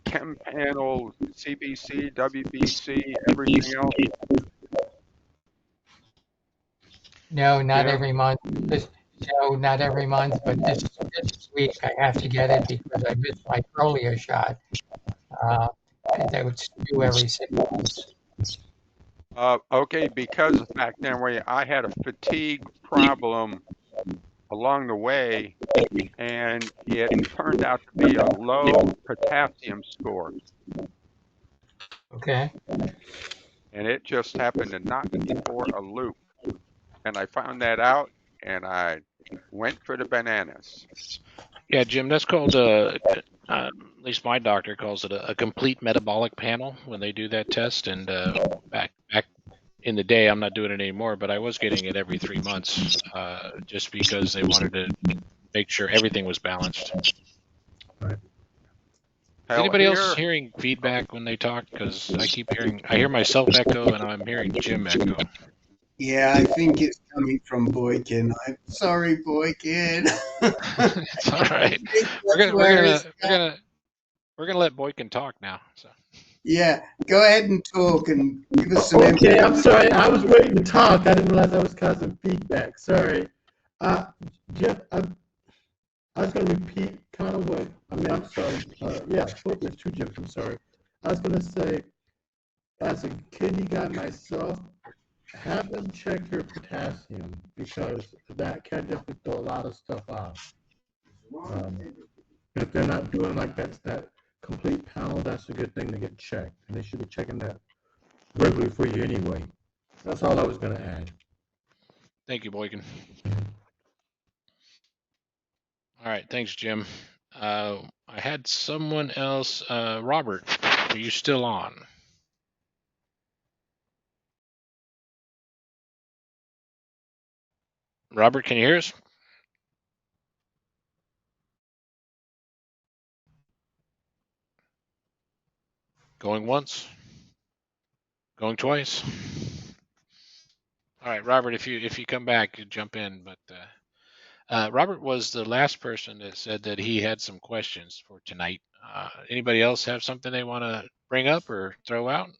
Chem panel, CBC, WBC, everything else? No, not every month. No, not every month, but this week I have to get it because I missed my Prolia shot. And they would do every 6 months. Okay, because back then I had a fatigue problem along the way, and it turned out to be a low potassium score. Okay. And it just happened to knock me for a loop. And I found that out, and I went for the bananas. Yeah, Jim, that's called, at least my doctor calls it a complete metabolic panel when they do that test. And back in the day, I'm not doing it anymore, but I was getting it every 3 months just because they wanted to make sure everything was balanced. Right. Is anybody else hearing feedback when they talk? Because I hear myself echo and I'm hearing Jim echo. Yeah, I think it's coming from Boykin. I'm sorry, Boykin. It's all right. We're gonna let Boykin talk now. So. Yeah, go ahead and talk and give us some. Okay, I'm sorry. I was waiting to talk. I didn't realize I was causing feedback. Sorry. Jeff, I was going to repeat kind of what, I'm sorry. Yeah, there's two Jeffs. I'm sorry. I was going to say, as a kidney guy myself, have them check your potassium because that can definitely throw a lot of stuff out. If they're not doing like that complete panel, that's a good thing to get checked. And they should be checking that regularly for you anyway. That's all I was going to add. Thank you, Boykin. All right, thanks, Jim. I had someone else. Robert, are you still on? Robert, can you hear us? Going once, going twice. All right, Robert, if you come back, you jump in. But Robert was the last person that said that he had some questions for tonight. Anybody else have something they want to bring up or throw out?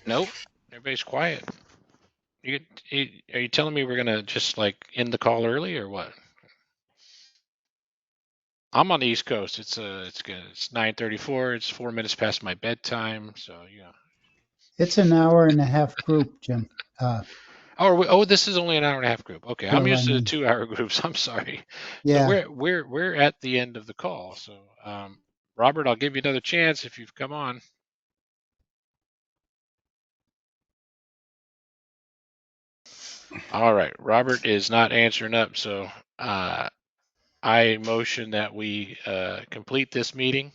Nope. Everybody's quiet. Are you telling me we're gonna just like end the call early or what? I'm on the East Coast. It's good. It's 9:34. It's 4 minutes past my bedtime. So yeah. It's an hour and a half group, Jim. Oh, this is only an hour and a half group. Okay, I'm Well, used I to the mean, 2 hour groups. I'm sorry. yeah. So we're at the end of the call. So Robert, I'll give you another chance if you've come on. All right, Robert is not answering up. So I motion that we complete this meeting.